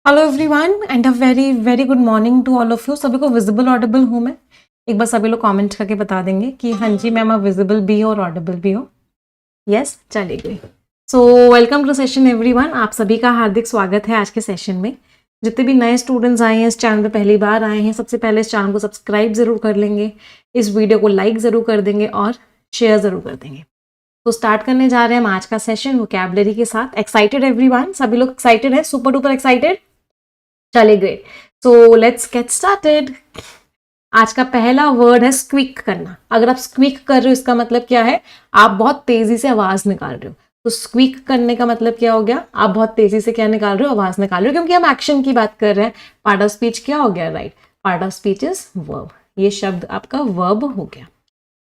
Hello everyone and a very very good morning to all of you. सभी को visible Audible हूँ मैं? एक बार सभी लोग कमेंट करके बता देंगे कि हाँ जी मैम आप विजिबल भी हो और ऑडिबल भी हो। यस, चलिए। So welcome to session everyone. आप सभी का हार्दिक स्वागत है आज के सेशन में। जितने भी नए स्टूडेंट्स आए हैं इस चैनल पे पहली बार आए हैं, सबसे पहले इस चैनल को सब्सक्राइब जरूर कर लेंगे, इस वीडियो को लाइक जरूर कर देंगे और शेयर जरूर कर देंगे। तो स्टार्ट करने जा रहे हैं हम आज का सेशन वोकैबुलरी के साथ। Excited everyone? सभी लोग एक्साइटेड है? Super duper excited? चले गए। So let's get started. आज का पहला वर्ड है स्क्वीक करना। अगर आप स्क्वीक कर रहे हो इसका मतलब क्या है? आप बहुत तेजी से आवाज निकाल रहे हो। तो स्क्वीक करने का मतलब क्या हो गया? आप बहुत तेजी से क्या निकाल रहे हो? आवाज निकाल रहे हो, क्योंकि हम एक्शन की बात कर रहे हैं। पार्ट ऑफ स्पीच क्या हो गया? Right, part of speech is verb. ये शब्द आपका वर्ब हो गया।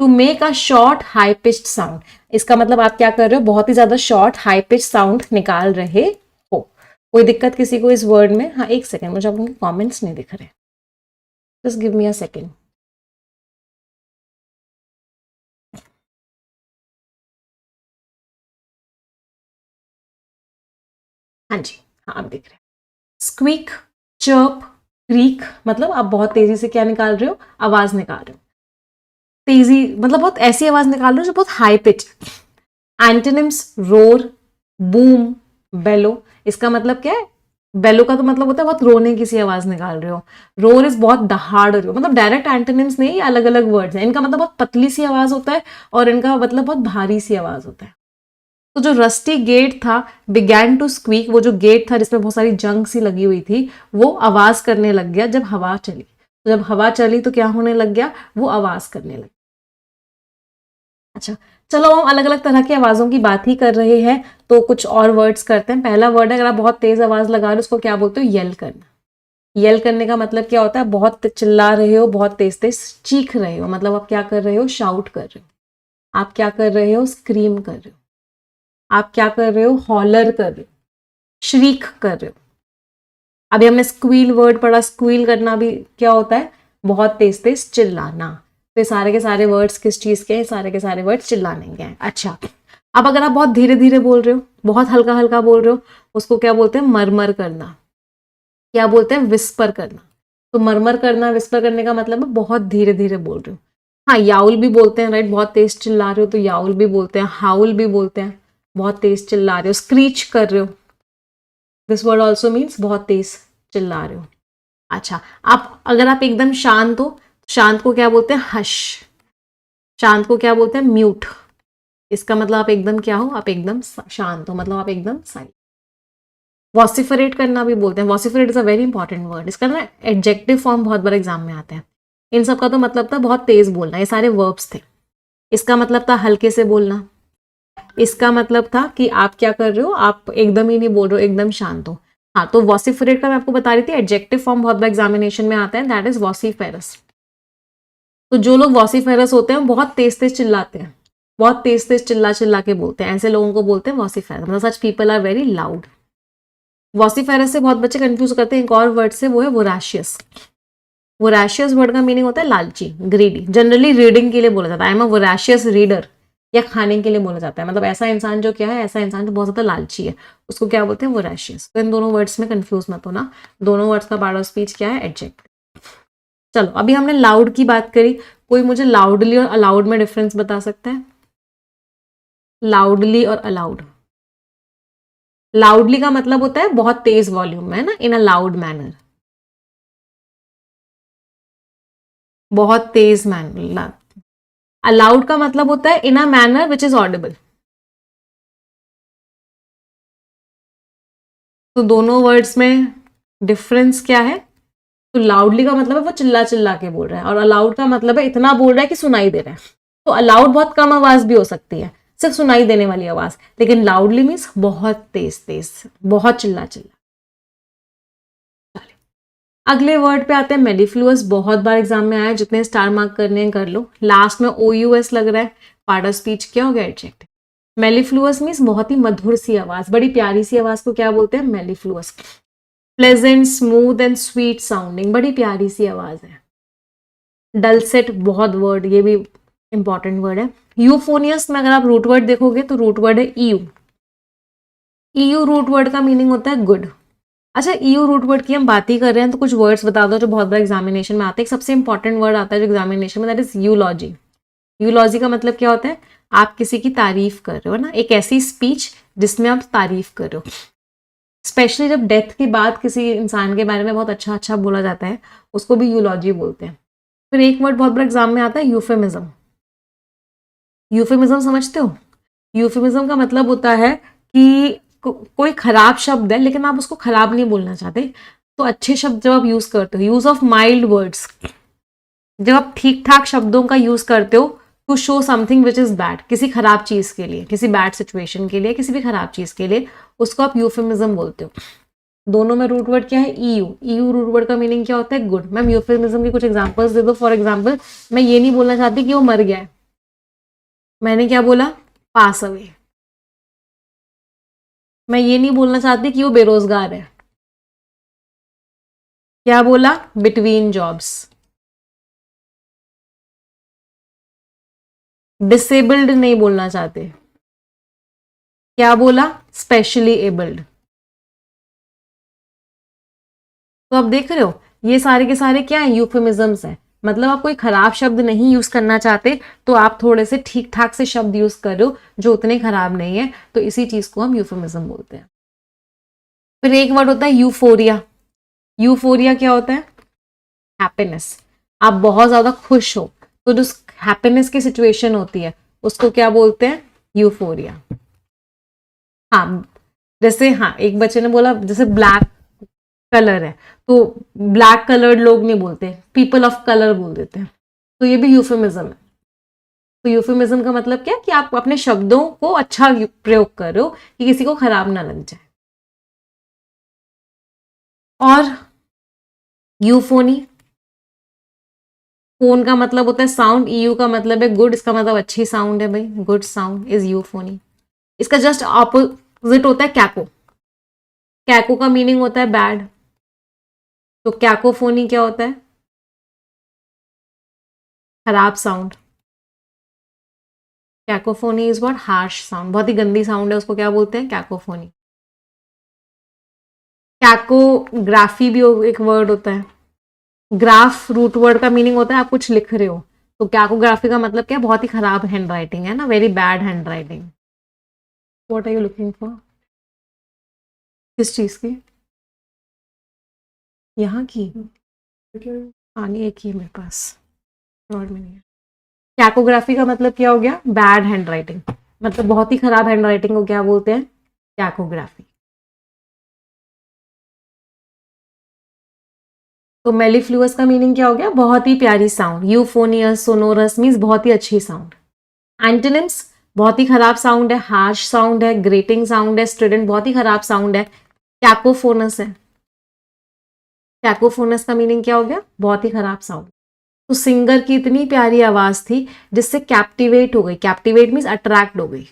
To make a short high pitched sound, इसका मतलब आप क्या कर रहे हो? बहुत ही ज्यादा शॉर्ट हाई पिच साउंड निकाल रहे हो। कोई दिक्कत किसी को इस वर्ड में? हाँ, एक सेकेंड, मुझे उनके कमेंट्स नहीं दिख रहे। Just give me a second. हाँ जी, हाँ आप दिख रहे हैं। स्क्वीक, चर्प, क्रीक मतलब आप बहुत तेजी से क्या निकाल रहे हो? आवाज निकाल रहे हो। तेजी मतलब बहुत ऐसी आवाज निकाल रहे हो जो बहुत high pitch. Antonyms roar, boom, bellow. इसका मतलब क्या है? बेलो का तो मतलब होता है बहुत रोने की सी आवाज निकाल रहे हो। रोर इज बहुत दहाड़ रहे हो। मतलब डायरेक्ट एंटोनिम्स नहीं, अलग अलग वर्ड्स हैं। इनका मतलब बहुत पतली सी आवाज होता है और इनका मतलब बहुत भारी सी आवाज होता है। तो जो रस्टी गेट था बिगैन टू स्क्वीक, वो जो गेट था जिसमें बहुत सारी जंग सी लगी हुई थी, वो आवाज करने लग गया जब हवा चली। तो जब हवा चली तो क्या होने लग गया? वो आवाज करने लग। अच्छा, चलो हम अलग अलग तरह की आवाजों की बात ही कर रहे हैं तो कुछ और वर्ड्स करते हैं। पहला वर्ड है, अगर आप बहुत तेज आवाज लगा रहे हो उसको क्या बोलते हो? येल करना। येल करने का मतलब क्या होता है? बहुत चिल्ला रहे हो, बहुत तेज तेज चीख रहे हो। मतलब आप क्या कर रहे हो? शाउट कर रहे हो। आप क्या कर रहे हो? स्क्रीम कर रहे हो। आप क्या कर रहे हो? हॉलर कर रहे हो, श्रीक कर रहे हो। अभी हमने स्क्वील वर्ड पढ़ा। स्क्वील करना भी क्या होता है? बहुत तेज तेज चिल्लाना। तो ये सारे के सारे वर्ड्स किस चीज के हैं? सारे के सारे वर्ड्स चिल्लाने के हैं। अच्छा, अब अगर आप बहुत धीरे धीरे बोल रहे हो, बहुत हल्का हल्का बोल रहे हो, उसको क्या बोलते हैं? मरमर करना। क्या बोलते हैं? विस्पर करना। तो मरमर करना, विस्पर करने का मतलब है बहुत धीरे धीरे बोल रहे हो। हाँ, याउल भी बोलते हैं, राइट? बहुत तेज चिल्ला रहे हो तो याउल भी बोलते हैं। हाउल भी बोलते हैं, बहुत तेज चिल्ला रहे हो। स्क्रीच कर रहे हो, दिस वर्ड ऑल्सो मीन्स बहुत तेज चिल्ला रहे हो। अच्छा, आप अगर आप एकदम शांत हो, शांत को क्या बोलते हैं? हश। शांत को क्या बोलते हैं? म्यूट। इसका मतलब आप एकदम क्या हो? आप एकदम शांत हो, मतलब आप एकदम साइलेंट। वॉसिफरेट करना भी बोलते हैं। Vociferate is a very important word. इसका ना एडजेक्टिव फॉर्म बहुत बार एग्जाम में आता है। इन सब का तो मतलब था बहुत तेज बोलना। ये सारे वर्ब्स थे। इसका मतलब था हल्के से बोलना। इसका मतलब था कि आप क्या कर रहे हो? आप एकदम ही नहीं बोल रहे हो, एकदम शांत हो। हाँ, तो वॉसिफरेट का मैं आपको बता रही थी, एडजेक्टिव फॉर्म बहुत बार एग्जामिनेशन में आता है, दैट इज वॉसिफेरस। तो जो लोग वॉसिफेरस होते हैं वो बहुत तेज तेज चिल्लाते हैं, बहुत तेज तेज चिल्ला चिल्ला के बोलते हैं, ऐसे लोगों को बोलते हैं वॉसिफेरस। मतलब such people are very loud. Vociferous से बहुत बच्चे कंफ्यूज करते हैं एक और वर्ड से, वो है वोराशियस। वोराशियस वर्ड का मीनिंग होता है लालची, ग्रीडी। जनरली रीडिंग के लिए बोला जाता है, I am a voracious reader, या खाने के लिए बोला जाता है। मतलब ऐसा इंसान जो क्या है? ऐसा इंसान जो बहुत ज्यादा लालची है, उसको क्या बोलते हैं? वोराशियस। तो इन दोनों वर्ड्स में कंफ्यूज मत होना। दोनों वर्ड्स का पार्ट ऑफ स्पीच क्या है? एडजेक्टिव। चलो, अभी हमने लाउड की बात करी। कोई मुझे लाउडली और अलाउड में डिफरेंस बता सकता है? लाउडली और अलाउड। लाउडली का मतलब होता है बहुत तेज वॉल्यूम में, है ना, इन अ लाउड मैनर, बहुत तेज मैनर। अलाउड का मतलब होता है in a manner which is audible. तो दोनों वर्ड्स में डिफरेंस क्या है? तो लाउडली का मतलब है वो चिल्ला चिल्ला के बोल रहा है, और अलाउड का मतलब है इतना बोल रहा है कि सुनाई दे रहा है। तो अलाउड बहुत कम आवाज भी हो सकती है, सिर्फ सुनाई देने वाली आवाज, लेकिन लाउडली मीन्स बहुत तेज तेज, बहुत चिल्ला चिल्ला। अगले वर्ड पे आते हैं मेलिफ्लुअस। बहुत बार एग्जाम में आया, जितने स्टार मार्क करने हैं कर लो। लास्ट में OUS लग रहा है, पार्ट ऑफ स्पीच क्या हो गया? एडजेक्टिव। मेलिफ्लुअस मीन्स बहुत ही मधुर सी आवाज, बड़ी प्यारी सी आवाज को क्या बोलते हैं? Mellifluous. Pleasant, smooth and sweet sounding, बड़ी प्यारी सी आवाज है। डलसेट, बहुत वर्ड, ये भी इंपॉर्टेंट वर्ड है। यूफोनियस में अगर आप रूट वर्ड देखोगे तो रूट वर्ड है ईयू। ईयू रूट वर्ड का मीनिंग होता है गुड। अच्छा, ईयू रूट वर्ड की हम बात ही कर रहे हैं तो कुछ वर्ड्स बता दो जो बहुत बार एग्जामिनेशन में आते हैं। एक सबसे इंपॉर्टेंट वर्ड आता है जो एग्जामिनेशन में, दैट इज यूलॉजी। यूलॉजी का मतलब क्या होता है? आप किसी की तारीफ कर रहे हो ना, एक ऐसी स्पीच जिसमें आप तारीफ कर रहे हो। स्पेशली जब डेथ के बाद किसी इंसान के बारे में बहुत अच्छा अच्छा बोला जाता है, उसको भी यूलॉजी बोलते हैं। फिर एक वर्ड बहुत बड़ा एग्जाम में आता है, यूफेमिज्म। यूफेमिज्म समझते हो? यूफेमिज्म का मतलब होता है कि कोई खराब शब्द है लेकिन आप उसको खराब नहीं बोलना चाहते, तो अच्छे शब्द जब आप यूज करते हो, यूज ऑफ माइल्ड वर्ड्स, जब आप ठीक ठाक शब्दों का यूज करते हो to show something which is bad, किसी खराब चीज के लिए, किसी बैड सिचुएशन के लिए, किसी भी खराब चीज के लिए, उसको आप यूफेमिज्म बोलते हो। दोनों में रूट वर्ड क्या है? ईयू। ईयू रूट वर्ड का मीनिंग क्या होता है? गुड। मैम यूफेमिज्म की कुछ एग्जांपल्स दे दो। फॉर एग्जांपल, मैं ये नहीं बोलना चाहती कि वो मर गया है, मैंने क्या बोला? Pass away. मैं ये नहीं बोलना चाहती कि वो बेरोजगार है, क्या बोला? Between jobs. डिसेबल्ड नहीं बोलना चाहते, क्या बोला? Specially abled. तो आप देख रहे हो, ये सारे के सारे क्या है? यूफेमिज्म्स है। मतलब आप कोई खराब शब्द नहीं यूज करना चाहते तो आप थोड़े से ठीक ठाक से शब्द यूज कर रहे हो जो उतने खराब नहीं है, तो इसी चीज को हम यूफेमिज्म बोलते हैं। फिर एक वर्ड होता है यूफोरिया। यूफोरिया क्या होता है? हैप्पीनेस। आप बहुत ज्यादा खुश हो तो जो हैप्पीनेस की सिचुएशन होती है उसको क्या बोलते हैं? यूफोरिया। हाँ, जैसे हाँ एक बच्चे ने बोला जैसे ब्लैक कलर है, तो ब्लैक कलर्ड लोग नहीं बोलते, पीपल ऑफ कलर बोल देते हैं, तो ये भी यूफेमिज्म है। तो यूफेमिज्म का मतलब क्या है कि आप अपने शब्दों को अच्छा प्रयोग कर रहे हो कि किसी को खराब ना लग जाए। और यूफोनी, फोन का मतलब होता है साउंड, ईयू का मतलब है गुड, इसका मतलब अच्छी साउंड है भाई, गुड साउंड इज यूफोनी। इसका जस्ट ऑपोजिट होता है कैको। कैको का मीनिंग होता है बैड, तो कैकोफोनी क्या होता है? खराब sound. Cacophony is what? Harsh sound, बहुत ही गंदी साउंड है, उसको क्या बोलते हैं? कैकोफोनी। कैकोग्राफी भी एक वर्ड होता है। ग्राफ रूट वर्ड का मीनिंग होता है आप कुछ लिख रहे हो, तो कैकोग्राफी का मतलब क्या? बहुत ही खराब हैंड राइटिंग है ना, very bad handwriting. What are you looking for? किस चीज की? यहाँ की? पानी एक ही है मेरे पास और में नहीं है। कैकोग्राफी का मतलब क्या हो गया? Bad hand writing. मतलब बहुत ही खराब हैंड राइटिंग को क्या बोलते हैं? कैकोग्राफी। तो मेलिफ्लुअस का मीनिंग क्या हो गया? बहुत ही प्यारी साउंड। यूफोनियस, सोनोरस मीन्स बहुत ही अच्छी साउंड। एंटोनिम्स, बहुत ही खराब साउंड है, हार्श साउंड है, ग्रेटिंग साउंड है, स्टूडेंट बहुत ही खराब साउंड है, कैकोफोनस है। कैकोफोनस का मीनिंग क्या हो गया? बहुत ही खराब साउंड। तो सिंगर की इतनी प्यारी आवाज थी जिससे कैप्टिवेट हो गई, कैप्टिवेट मीन्स अट्रैक्ट हो गई,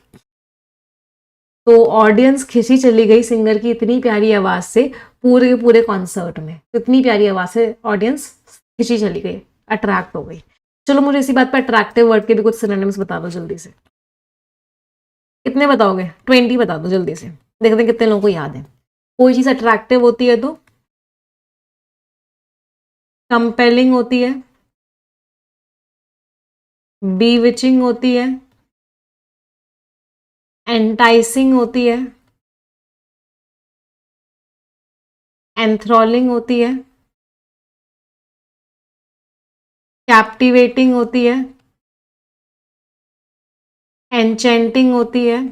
तो ऑडियंस खिंची चली गई सिंगर की इतनी प्यारी आवाज से, पूरे के पूरे कॉन्सर्ट में इतनी प्यारी आवाज से ऑडियंस खिंची चली गई, अट्रैक्ट हो गई। चलो मुझे इसी बात पर अट्रैक्टिव वर्ड के भी कुछ सिनोनिम्स बता दो जल्दी से। कितने बताओगे? 20 बता दो जल्दी से, देखते हैं कितने लोगों को याद है। कोई चीज अट्रैक्टिव होती है तो कंपेलिंग होती है, बीविचिंग होती है, एंटाइसिंग होती है, एंथ्रॉलिंग होती है, कैप्टिवेटिंग होती है, एंचेंटिंग होती है,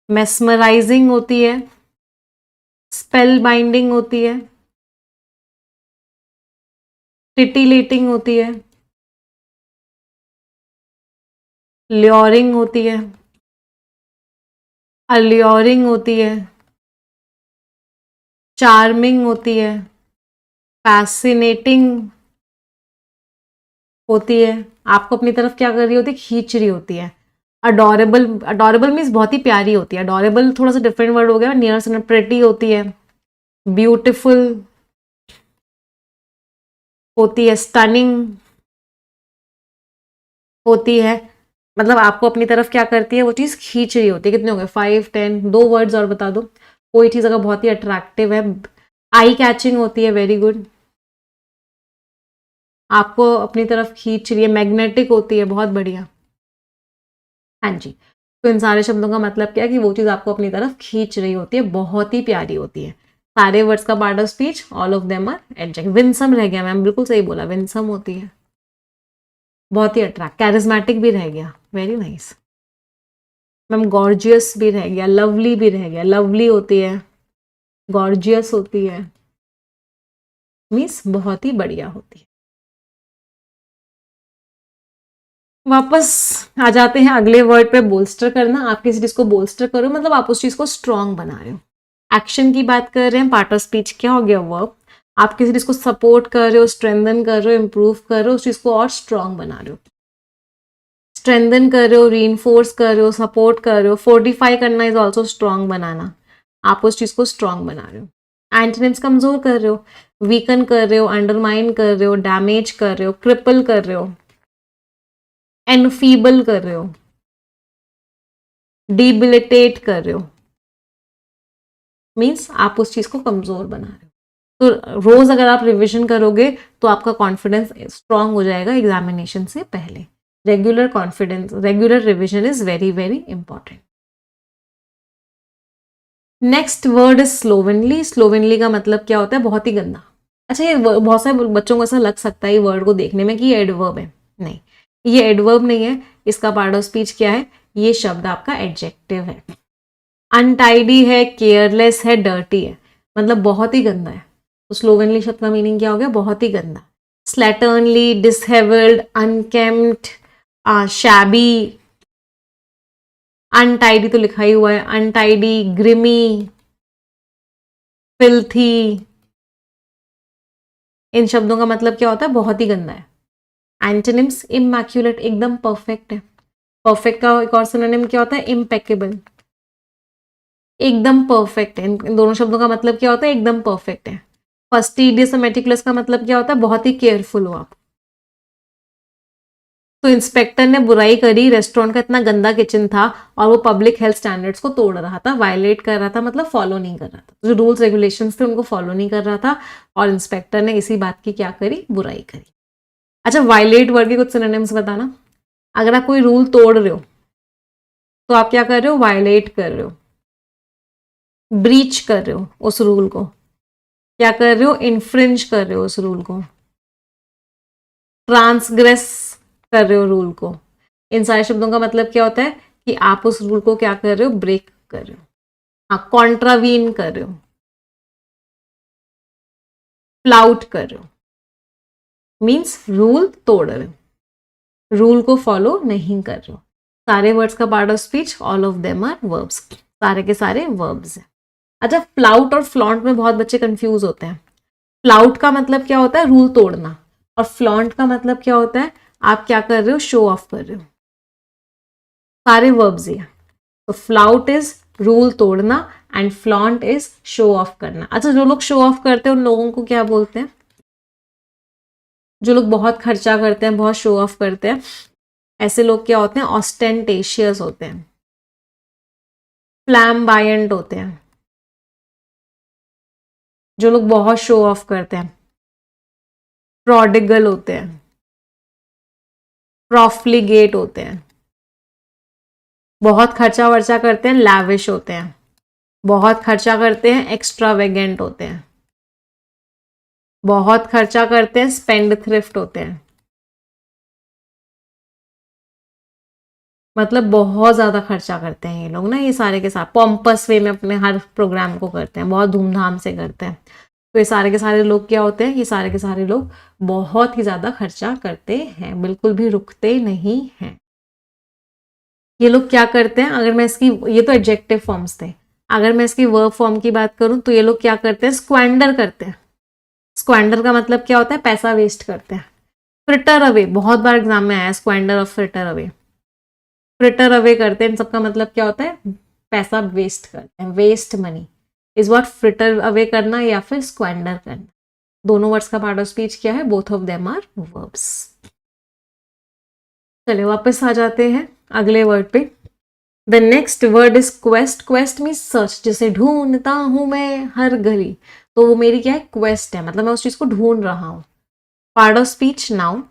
मेस्मराइजिंग होती है, स्पेल बाइंडिंग होती है, टिटिलेटिंग होती है, ल्योरिंग होती है, अल्योरिंग होती है, चार्मिंग होती है, फैसिनेटिंग होती है, आपको अपनी तरफ क्या कर रही होती है? खींच रही होती है। अडोरेबल, अडोरेबल मीन्स बहुत ही प्यारी होती है, अडोरेबल थोड़ा सा डिफरेंट वर्ड हो गया, नियर से प्रेटी होती है, ब्यूटिफुल होती है, स्टनिंग होती है, मतलब आपको अपनी तरफ क्या करती है? वो चीज खींच रही होती है। कितने हो गए? 5, 10, 2 वर्ड्स और बता दो। कोई चीज़ अगर बहुत ही अट्रैक्टिव है, आई कैचिंग होती है, वेरी गुड, आपको अपनी तरफ खींच रही है, मैग्नेटिक होती है, बहुत बढ़िया। हाँ जी, तो इन सारे शब्दों का मतलब क्या है कि वो चीज़ आपको अपनी तरफ खींच रही होती है, बहुत ही प्यारी होती है। सारे वर्ड्स का part of speech, all of them are adjective. Winsome रह गया मैम, बिल्कुल सही बोला, विंसम होती है, बहुत ही अट्रैक्ट, कैरिज्मेटिक भी रह गया, वेरी नाइस मैम। गॉर्जियस भी रह गया, लवली भी रह गया, लवली होती है, गॉर्जियस होती है, मीन्स बहुत ही बढ़िया होती है। वापस आ जाते हैं अगले वर्ड पे, बोल्स्टर करना। आप किसी चीज को बोल्स्टर करो मतलब आप उस चीज को स्ट्रांग बना रहे हो। एक्शन की बात कर रहे हैं, पार्ट ऑफ स्पीच क्या हो गया, वर्ब। आप किसी चीज को सपोर्ट कर रहे हो, स्ट्रेंथन कर रहे हो, इंप्रूव कर रहे हो, उस चीज को और स्ट्रांग बना रहे हो। स्ट्रेंथन कर रहे हो, रीइंफोर्स कर रहे हो, सपोर्ट कर रहे हो, फोर्टिफाई करना इज ऑल्सो स्ट्रांग बनाना, आप उस चीज को स्ट्रांग बना रहे हो। एंटोनिम्स कमजोर कर रहे हो, वीकन कर रहे हो, अंडरमाइन कर रहे हो, डैमेज कर रहे हो, क्रिपल कर रहे हो, एनफीबल कर रहे हो, डिबिलिटेट कर रहे हो, मीन्स आप उस चीज को कमजोर बना रहे हो। तो रोज अगर आप रिवीजन करोगे तो आपका कॉन्फिडेंस स्ट्रांग हो जाएगा एग्जामिनेशन से पहले। Regular confidence, regular revision is very very important. Next word is slovenly. Slovenly का मतलब क्या होता है, बहुत ही गंदा। अच्छा, ये बहुत सारे बच्चों को ऐसा लग सकता है ये वर्ड को देखने में कि ये एडवर्ब है, नहीं, ये एडवर्ब नहीं है। इसका पार्ट ऑफ स्पीच क्या है, ये शब्द आपका एडजेक्टिव है। अनटाइडी है, केयरलेस है, डर्टी है, मतलब बहुत ही गंदा है। तो स्लोवेनली शब्द का मीनिंग क्या हो गया, बहुत ही गंदा। स्लैटर्नली, डिसहेवल्ड, अनकेम्प्ड, शैबी, अनटाइडी तो लिखा ही हुआ है, अनटाइडी, ग्रिमी, फिल्थी, इन शब्दों का मतलब क्या होता है, बहुत ही गंदा है। एंटोनिम्स, इमैक्युलेट, एकदम परफेक्ट है। परफेक्ट का एक और सिनोनिम क्या होता है, इम्पेकेबल, एकदम परफेक्ट है। इन दोनों शब्दों का मतलब क्या होता है, एकदम परफेक्ट है। फस्टिडियस, मेटिकुलस का मतलब क्या होता है, बहुत ही केयरफुल हो आप। तो इंस्पेक्टर ने बुराई करी, रेस्टोरेंट का इतना गंदा किचन था और वो पब्लिक हेल्थ स्टैंडर्ड्स को तोड़ रहा था, वायलेट कर रहा था, मतलब फॉलो नहीं कर रहा था, जो रूल्स रेगुलेशंस थे उनको फॉलो नहीं कर रहा था, और इंस्पेक्टर ने इसी बात की क्या करी, बुराई करी। अच्छा, वायलेट वर्ड के कुछ सिनोनिम्स बताना। अगर आप कोई रूल तोड़ रहे हो तो आप क्या कर रहे हो, वायलेट कर रहे हो, ब्रीच कर रहे हो उस रूल को, क्या कर रहे हो, इन्फ्रिंज कर रहे हो उस रूल को, ट्रांसग्रेस कर रहे हो रूल को। इन सारे शब्दों का मतलब क्या होता है कि आप उस रूल को क्या कर रहे हो, ब्रेक कर रहे हो। हाँ, कॉन्ट्रावीन कर रहे हो, फ्लाउट कर रहे हो, मीन्स रूल तोड़ रहे हो, रूल को फॉलो नहीं कर रहे हो। सारे वर्ड्स का part of speech, all of them are verbs, सारे के सारे वर्ब्स हैं। अच्छा, फ्लाउट और फ्लॉन्ट में बहुत बच्चे कंफ्यूज होते हैं। फ्लाउट का मतलब क्या होता है, रूल तोड़ना, और फ्लॉन्ट का मतलब क्या होता है, आप क्या कर रहे हो, शो ऑफ कर रहे हो। सारे वर्ब्स ही हैं। तो फ्लाउट इज रूल तोड़ना and flaunt is show off करना। अच्छा, जो लोग शो ऑफ करते हैं उन लोगों को क्या बोलते हैं, जो लोग बहुत खर्चा करते हैं, बहुत शो ऑफ करते हैं, ऐसे लोग क्या होते हैं, ऑस्टेंटेशियस होते हैं, फ्लैम्बायंट होते हैं। जो लोग बहुत शो ऑफ करते हैं, प्रोडिगल होते हैं, प्रॉफ्लिगेट होते हैं, बहुत खर्चा वर्चा करते हैं, लैविश होते हैं, बहुत खर्चा करते हैं, एक्स्ट्रावेगेंट होते हैं, बहुत खर्चा करते हैं, स्पेंड थ्रिफ्ट होते हैं, मतलब बहुत ज्यादा खर्चा करते हैं ये लोग ना, ये सारे के साथ पॉम्पस वे में अपने हर प्रोग्राम को करते हैं, बहुत धूमधाम से करते हैं। तो ये सारे के सारे लोग क्या होते हैं, ये सारे के सारे लोग बहुत ही ज्यादा खर्चा करते हैं, बिल्कुल भी रुकते नहीं हैं। ये लोग क्या करते हैं, अगर मैं इसकी, ये तो एडजेक्टिव फॉर्म्स थे, अगर मैं इसकी वर्ब फॉर्म की बात करूं तो ये लोग क्या करते हैं, स्क्वैंडर करते हैं। स्क्वैंडर का मतलब क्या होता है, पैसा वेस्ट करते हैं। फ्रिटर अवे, बहुत बार एग्जाम में आया, स्क्वैंडर और फ्रिटर अवे, फ्रिटर अवे करते हैं, इन सबका मतलब क्या होता है, पैसा वेस्ट करते हैं, waste money is what fritter away करना या फिर स्क्वैंडर करना। दोनों वर्ड्स का पार्ट ऑफ स्पीच क्या है, both of them are verbs. चलिए वापस आ जाते हैं अगले वर्ड पे। The next word is quest. Quest means search, जैसे ढूंढता हूं मैं हर घड़ी, तो वो मेरी क्या है, क्वेस्ट है, मतलब मैं उस चीज को ढूंढ रहा हूं. Part of speech noun.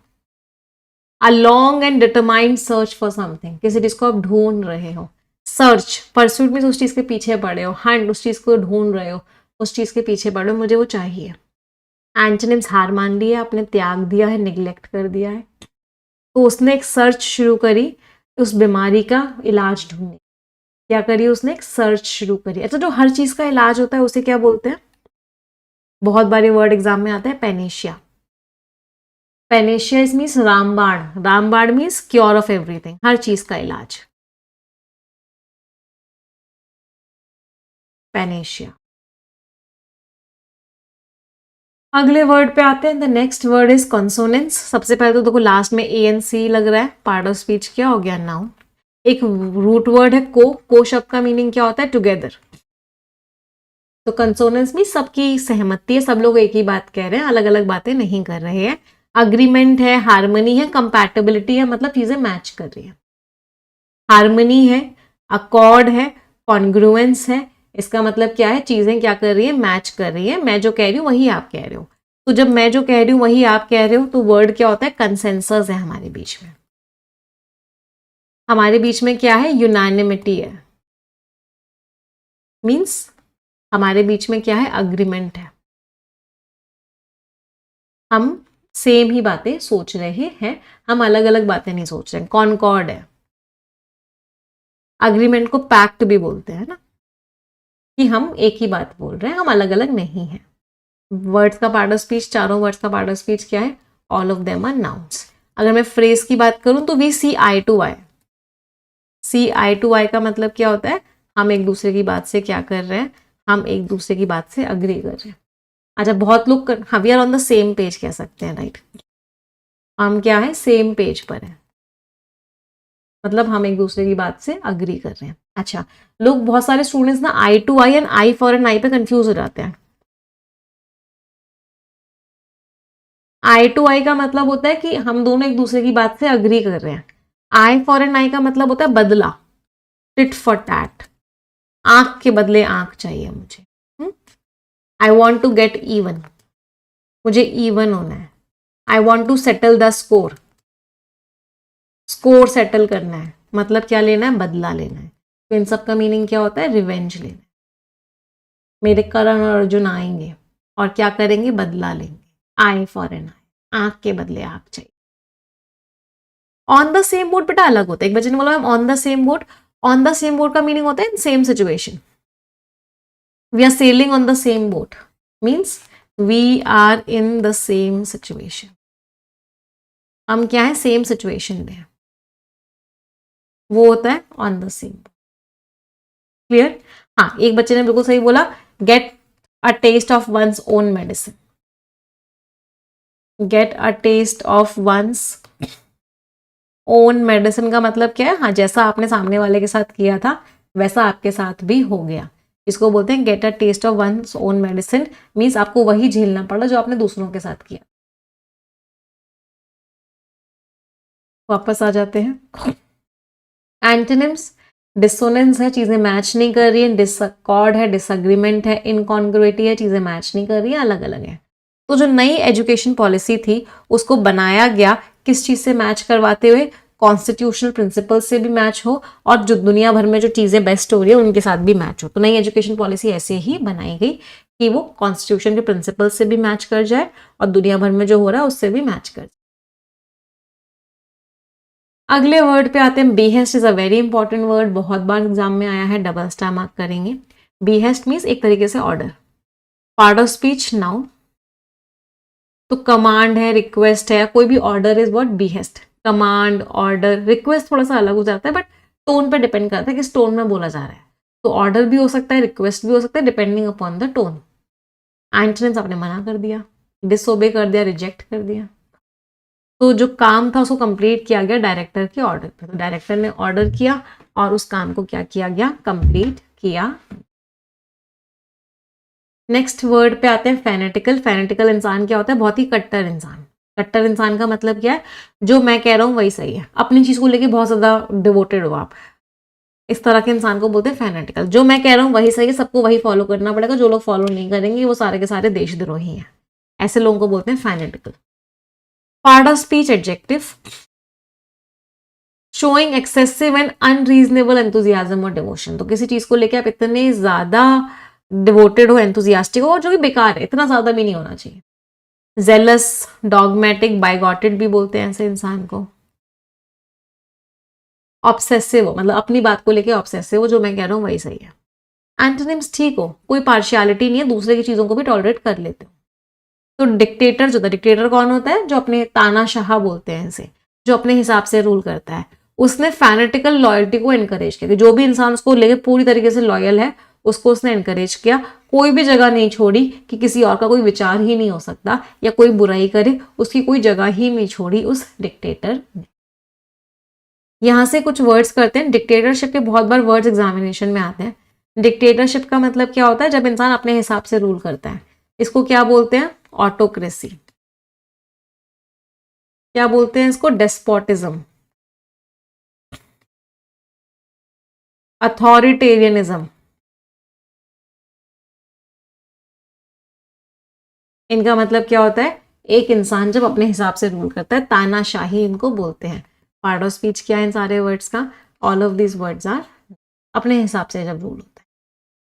A long and determined search for something, किसी चीज को आप ढूंढ रहे हो. सर्च, परस्यूट मीन्स उस चीज के पीछे पड़े हो. हंट, उस चीज को ढूंढ रहे हो, उस चीज के पीछे पड़े हो, मुझे वो चाहिए. एंटोनिम्स, हार मान लिया आपने, त्याग दिया है, निग्लेक्ट कर दिया है. तो उसने एक सर्च शुरू करी उस बीमारी का इलाज ढूंढने. क्या करी उसने, एक सर्च शुरू करी. अच्छा, जो हर चीज का इलाज होता है उसे क्या बोलते हैं, बहुत बारी वर्ड एग्जाम में आता है, पेनेशिया. पेनेशिया इज मीन्स रामबाण. रामबाण मीन्स क्योर ऑफ एवरीथिंग, हर चीज का इलाज. पेनेशिया. अगले वर्ड पे आते हैं. The next word is consonance. सबसे पहले तो देखो लास्ट में ए एन सी लग रहा है, पार्ट ऑफ स्पीच क्या हो गया, नाउन. एक रूट वर्ड है को शब्द का मीनिंग क्या होता है, टुगेदर. तो कंसोनेंस में सबकी सहमति है, सब लोग एक ही बात कह रहे हैं, अलग अलग बातें नहीं कर रहे हैं. अग्रीमेंट है, हार्मनी है, कंपैटिबिलिटी है, मतलब चीजें मैच कर रही है. हार्मनी है, अकॉर्ड है, कॉन्ग्रुएंस है. इसका मतलब क्या है, चीजें क्या कर रही है, मैच कर रही है. मैं जो कह रही हूँ वही आप कह रहे हो. तो जब मैं जो कह रही हूँ वही आप कह रहे हो, तो वर्ड क्या होता है, कंसेंसस है हमारे बीच में. हमारे बीच में क्या है, यूनानिमिटी है. मीन्स हमारे बीच में क्या है, अग्रीमेंट है. हम सेम ही बातें सोच रहे हैं, हम अलग अलग बातें नहीं सोच रहे. कॉनकॉर्ड है. अग्रीमेंट को पैक्ट भी बोलते हैं ना, कि हम एक ही बात बोल रहे हैं, हम अलग अलग नहीं हैं. वर्ड्स का पार्ट ऑफ स्पीच, चारों वर्ड्स का पार्ट ऑफ स्पीच क्या है, all of them are nouns. अगर मैं फ्रेज की बात करूं तो we see eye to eye. See eye to eye का मतलब क्या होता है, हम एक दूसरे की बात से क्या कर रहे हैं, हम एक दूसरे की बात से अग्री कर रहे हैं. अच्छा, बहुत लोग हाँ, we are on the same page कह सकते हैं, राइट. हम क्या है, सेम पेज पर है, मतलब हम एक दूसरे की बात से अग्री कर रहे हैं. अच्छा, लोग बहुत सारे स्टूडेंट्स ना eye to eye and eye for an eye पे कंफ्यूज हो जाते हैं. आई टू आई का मतलब होता है कि हम दोनों एक दूसरे की बात से अग्री कर रहे हैं. आई फॉर एन आई का मतलब होता है बदला, टिट फॉर टैट. आंख के बदले आंख चाहिए मुझे. I want to get even, मुझे इवन होना है. I want to settle the score, score settle करना है, मतलब क्या लेना है, बदला लेना है. तो इन सब का मीनिंग क्या होता है, रिवेंज लेना है. मेरे करण और अर्जुन आएंगे और क्या करेंगे, बदला लेंगे. आई फॉर एन आई, आंख के बदले आंख चाहिए. ऑन द सेम बोट बेटा अलग होता है. एक बच्चे ने बोला on the same boat. On the same boat का मीनिंग होता है in same situation. We are sailing on the same boat means we are in the same situation. हम क्या है, सेम सिचुएशन में है, वो होता है ऑन द सेम. क्लियर. हाँ, एक बच्चे ने बिल्कुल सही बोला, get a taste of one's own medicine. Get a taste of one's own medicine का मतलब क्या है, हाँ, जैसा आपने सामने वाले के साथ किया था वैसा आपके साथ भी हो गया. इसको बोलते हैं get a taste of one's own medicine. Means आपको वही झेलना पड़ा जो आपने दूसरों के साथ किया. वापस आ जाते हैं. एंटोनिम्स, डिसोनेंस है, चीजें मैच नहीं कर रही है. डिसकॉर्ड है, डिसएग्रीमेंट है. इनकॉन्ग्रुइटी है, चीजें मैच नहीं कर रही है, अलग अलग है. तो जो नई एजुकेशन पॉलिसी थी उसको बनाया गया किस चीज से मैच करवाते हुए, कॉन्स्टिट्यूशनल प्रिंसिपल से भी मैच हो और जो दुनिया भर में जो चीजें बेस्ट हो रही है उनके साथ भी मैच हो. तो नई एजुकेशन पॉलिसी ऐसे ही बनाई गई कि वो कॉन्स्टिट्यूशन के प्रिंसिपल से भी मैच कर जाए और दुनिया भर में जो हो रहा है उससे भी मैच कर जाए. अगले वर्ड पे आते हैं. Behest is a very important word, बहुत बार एग्जाम में आया है, डबल स्टार मार्क करेंगे. बीहेस्ट मीन्स एक तरीके से order. Part of speech noun. तो कमांड है, रिक्वेस्ट है, कोई भी order is what, behest. Command, order, request थोड़ा सा अलग हो जाता है बट टोन पे डिपेंड करता है किस टोन में बोला जा रहा है. तो ऑर्डर भी हो सकता है, रिक्वेस्ट भी हो सकता है, depending upon the tone. Antonyms आपने मना कर दिया, डिसओबे कर दिया, रिजेक्ट कर दिया. तो जो काम था उसको कंप्लीट किया गया डायरेक्टर के ऑर्डर पे. तो डायरेक्टर ने ऑर्डर किया और उस काम को क्या किया गया, कंप्लीट किया. नेक्स्ट वर्ड पे आते हैं फैनेटिकल. फैनेटिकल इंसान क्या होता है, बहुत ही कट्टर इंसान. कट्टर इंसान का मतलब क्या है, जो मैं कह रहा हूँ वही सही है, अपनी चीज को लेके बहुत ज्यादा डिवोटेड हो आप. इस तरह के इंसान को बोलते हैं फैनेटिकल। जो मैं कह रहा हूँ वही सही है, सबको वही फॉलो करना पड़ेगा, जो लोग फॉलो नहीं करेंगे वो सारे के सारे देशद्रोही हैं। ऐसे लोगों को बोलते हैं fanatical. Part of speech adjective, showing excessive and unreasonable enthusiasm और डिवोशन। तो किसी चीज को लेकर आप इतने ज्यादा डिवोटेड हो, एंथुजियास्टिक हो, जो कि बेकार है, इतना ज्यादा भी नहीं होना चाहिए। जेलस, डॉगमेटिक, बाइगॉटेड भी बोलते हैं ऐसे इंसान को। ऑब्सेसिव हो, मतलब अपनी बात को लेके ऑब्सेसिव हो, जो मैं कह रहा हूँ वही सही है। एंटोनिम्स, ठीक हो, कोई पार्शियलिटी नहीं है, दूसरे की चीजों को भी टॉलरेट कर लेते हो। तो डिक्टेटर जो था, डिक्टेटर कौन होता है? जो अपने तानाशाह बोलते हैं इसे, जो अपने हिसाब से रूल करता है। उसने फैनेटिकल लॉयल्टी को एनकरेज किया कि जो भी इंसान उसको लेके पूरी तरीके से लॉयल है उसको उसने एनकरेज किया। कोई भी जगह नहीं छोड़ी कि किसी और का कोई विचार ही नहीं हो सकता या कोई बुराई करे, उसकी कोई जगह ही नहीं छोड़ी उस डिक्टेटर ने। यहां से कुछ वर्ड्स करते हैं। डिक्टेटरशिप के बहुत बार वर्ड्स एग्जामिनेशन में आते हैं। डिक्टेटरशिप का मतलब क्या होता है? जब इंसान अपने हिसाब से रूल करता है। इसको क्या बोलते हैं? ऑटोक्रेसी। क्या बोलते हैं इसको? Despotism, authoritarianism. इनका मतलब क्या होता है? एक इंसान जब अपने हिसाब से रूल करता है, तानाशाही इनको बोलते हैं। पार्ट ऑफ स्पीच क्या है इन सारे वर्ड्स का? All of these words are अपने हिसाब से जब रूल होता है।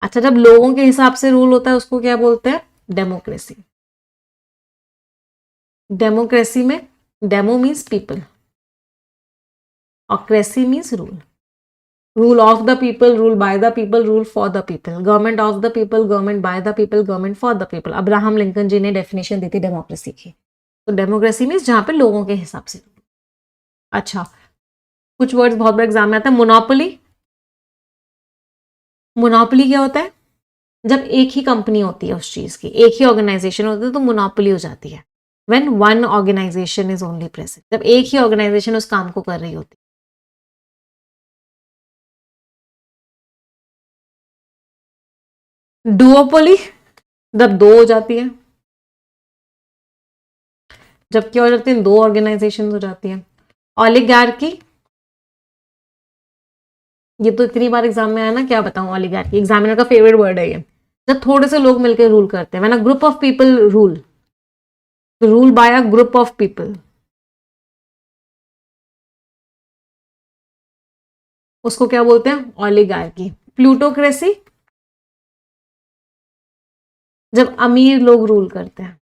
अच्छा, जब लोगों के हिसाब से रूल होता है उसको क्या बोलते हैं? डेमोक्रेसी। डेमोक्रेसी में डेमो मीन्स पीपल और cracy means rule. Rule of the people, rule by the people, rule for the people. Government of the people, government by the people, government for the people. Abraham Lincoln ji ने definition दी थी democracy की। तो democracy means जहां पे लोगों के हिसाब से। अच्छा, कुछ वर्ड्स बहुत बड़े एग्जाम में आते हैं। मोनोपोली। मोनोपोली क्या होता है? जब एक ही कंपनी होती है उस चीज की, एक ही ऑर्गेनाइजेशन होती है, तो मोनोपोली हो जाती है। When one organization is only present, जब एक ही ऑर्गेनाइजेशन उस काम को कर रही होती है। डुओपोली, जब दो हो जाती है। जब क्या हो जाती है? दो ऑर्गेनाइजेशन हो जाती है। ऑलिगार्की, ये तो इतनी बार एग्जाम में आया ना, क्या बताऊं। ऑलिगार्की एग्जामिनर का फेवरेट वर्ड है ये। जब थोड़े से लोग मिलकर रूल करते हैं। When a group of people rule, rule by a group of people, उसको क्या बोलते हैं? ऑलिगार्की। प्लूटोक्रेसी, जब अमीर लोग रूल करते हैं।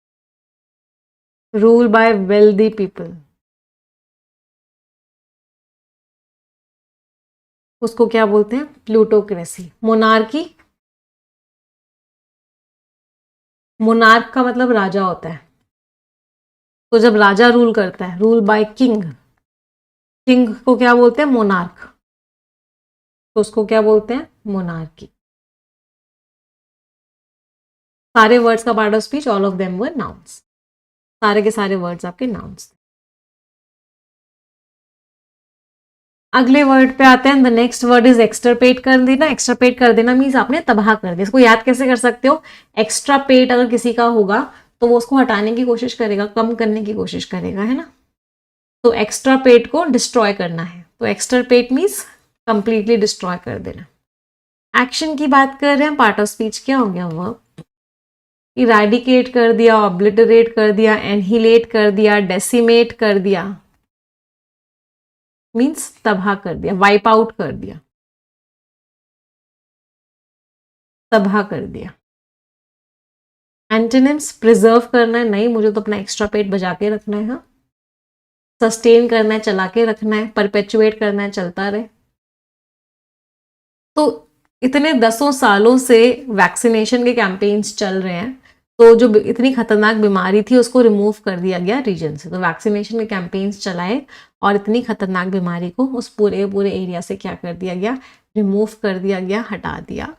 रूल बाय वेल्दी पीपल, उसको क्या बोलते हैं? प्लूटोक्रेसी। मोनार्की, मोनार्क का मतलब राजा होता है। तो जब राजा रूल करता है, रूल बाय किंग, किंग को क्या बोलते हैं? मोनार्क। तो उसको क्या बोलते हैं? मोनार्की। सारे वर्ड्स का part of speech, all of them were nouns. सारे के सारे वर्ड्स आपके नाउन्स। अगले वर्ड पे आते हैं। द नेक्स्ट वर्ड इज एक्सट्रापेट कर देना। एक्सट्रापेट कर देना मीन्स आपने तबाह कर दिया। इसको याद कैसे कर सकते हो? एक्स्ट्रापेट अगर किसी का होगा तो वो उसको हटाने की कोशिश करेगा, कम करने की कोशिश करेगा, है ना। तो एक्स्ट्रापेट को डिस्ट्रॉय करना है। तो एक्स्ट्रापेट मीन्स कंप्लीटली डिस्ट्रॉय कर देना। एक्शन की बात कर रहे हैं। पार्ट ऑफ स्पीच क्या हो गया? वर्ब। इराडिकेट कर दिया, ऑब्लिटरेट कर दिया, एनहिलेट कर दिया, डेसिमेट कर दिया, मीन्स तबाह कर दिया, वाइप आउट कर दिया, तबाह कर दिया। एंटोनिम्स, प्रिजर्व करना है, नहीं मुझे तो अपना एक्स्ट्रा पेट बजा के रखना है। हाँ, सस्टेन करना है, चला के रखना है, परपेचुएट करना है, चलता रहे। तो इतने दसों सालों से वैक्सीनेशन के कैंपेन्स चल रहे हैं, तो जो इतनी खतरनाक बीमारी थी उसको रिमूव कर दिया गया रीजन से। तो वैक्सीनेशन के कैंपेन्स चलाए और इतनी खतरनाक बीमारी को उस पूरे एरिया से क्या कर दिया गया? रिमूव कर दिया गया, हटा दिया।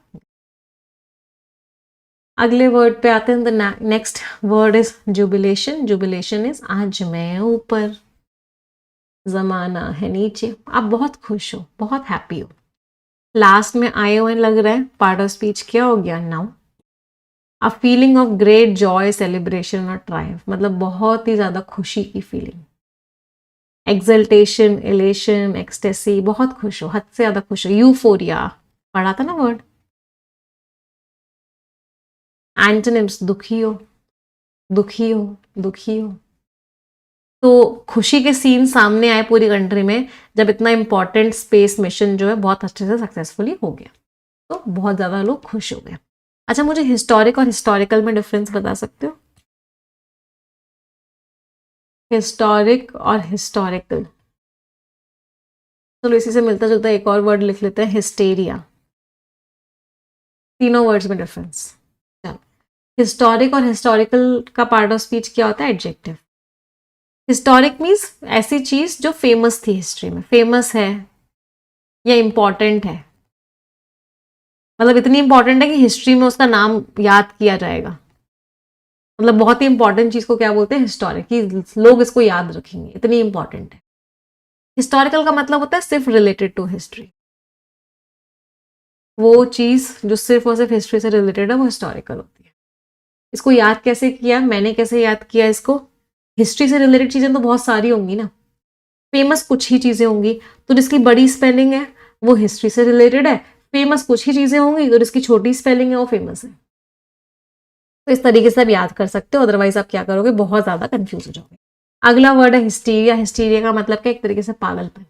अगले वर्ड पे आते हैं। The next word is jubilation. Jubilation is आज मैं ऊपर, जमाना है नीचे। आप बहुत खुश हो, बहुत हैप्पी हो। लास्ट में आई ओ एन लग रहा है। पार्ट ऑफ स्पीच क्या हो गया? Now. A feeling of great Joy, celebration और ट्रायम्फ, मतलब बहुत ही ज्यादा खुशी की फीलिंग। एक्सल्टेशन, एलेशन, एक्सटेसी, बहुत खुश हो, हद से ज्यादा खुश हो, यूफोरिया, पढ़ा था ना वर्ड। एंटोनिम्स, दुखी हो, दुखी हो, दुखी हो। तो खुशी के सीन सामने आए पूरी कंट्री में जब इतना इंपॉर्टेंट स्पेस मिशन जो है बहुत अच्छे से सक्सेसफुली हो गया, तो बहुत ज्यादा लोग खुश हो गए। अच्छा, मुझे हिस्टोरिक और हिस्टोरिकल में डिफरेंस बता सकते हो? हिस्टोरिक और हिस्टोरिकल, चलो इसी से मिलता जुलता एक और वर्ड लिख लेते हैं, हिस्टेरिया। तीनों वर्ड्स में डिफरेंस। चलो, हिस्टोरिक और हिस्टोरिकल का पार्ट ऑफ स्पीच क्या होता है? एडजेक्टिव। हिस्टोरिक मीन्स ऐसी चीज जो फेमस थी हिस्ट्री में, फेमस है या इंपॉर्टेंट है, मतलब इतनी इंपॉर्टेंट है कि हिस्ट्री में उसका नाम याद किया जाएगा। मतलब बहुत ही इंपॉर्टेंट चीज को क्या बोलते हैं? हिस्टोरिक, कि लोग इसको याद रखेंगे, इतनी इंपॉर्टेंट है। हिस्टोरिकल का मतलब होता है सिर्फ रिलेटेड टू हिस्ट्री, वो चीज जो सिर्फ और सिर्फ हिस्ट्री से रिलेटेड है वो हिस्टोरिकल होती है। इसको याद कैसे किया, मैंने कैसे याद किया इसको? हिस्ट्री से रिलेटेड चीजें तो बहुत सारी होंगी ना, फेमस कुछ ही चीजें होंगी, तो जिसकी बड़ी स्पेलिंग है वो हिस्ट्री से रिलेटेड है, फेमस कुछ ही चीजें होंगी तो जिसकी छोटी स्पेलिंग है वो फेमस है। तो इस तरीके से आप याद कर सकते हो, अदरवाइज आप क्या करोगे? बहुत ज्यादा कंफ्यूज हो जाओगे। अगला वर्ड है हिस्टीरिया। हिस्टीरिया का मतलब क्या? एक तरीके से पागलपन,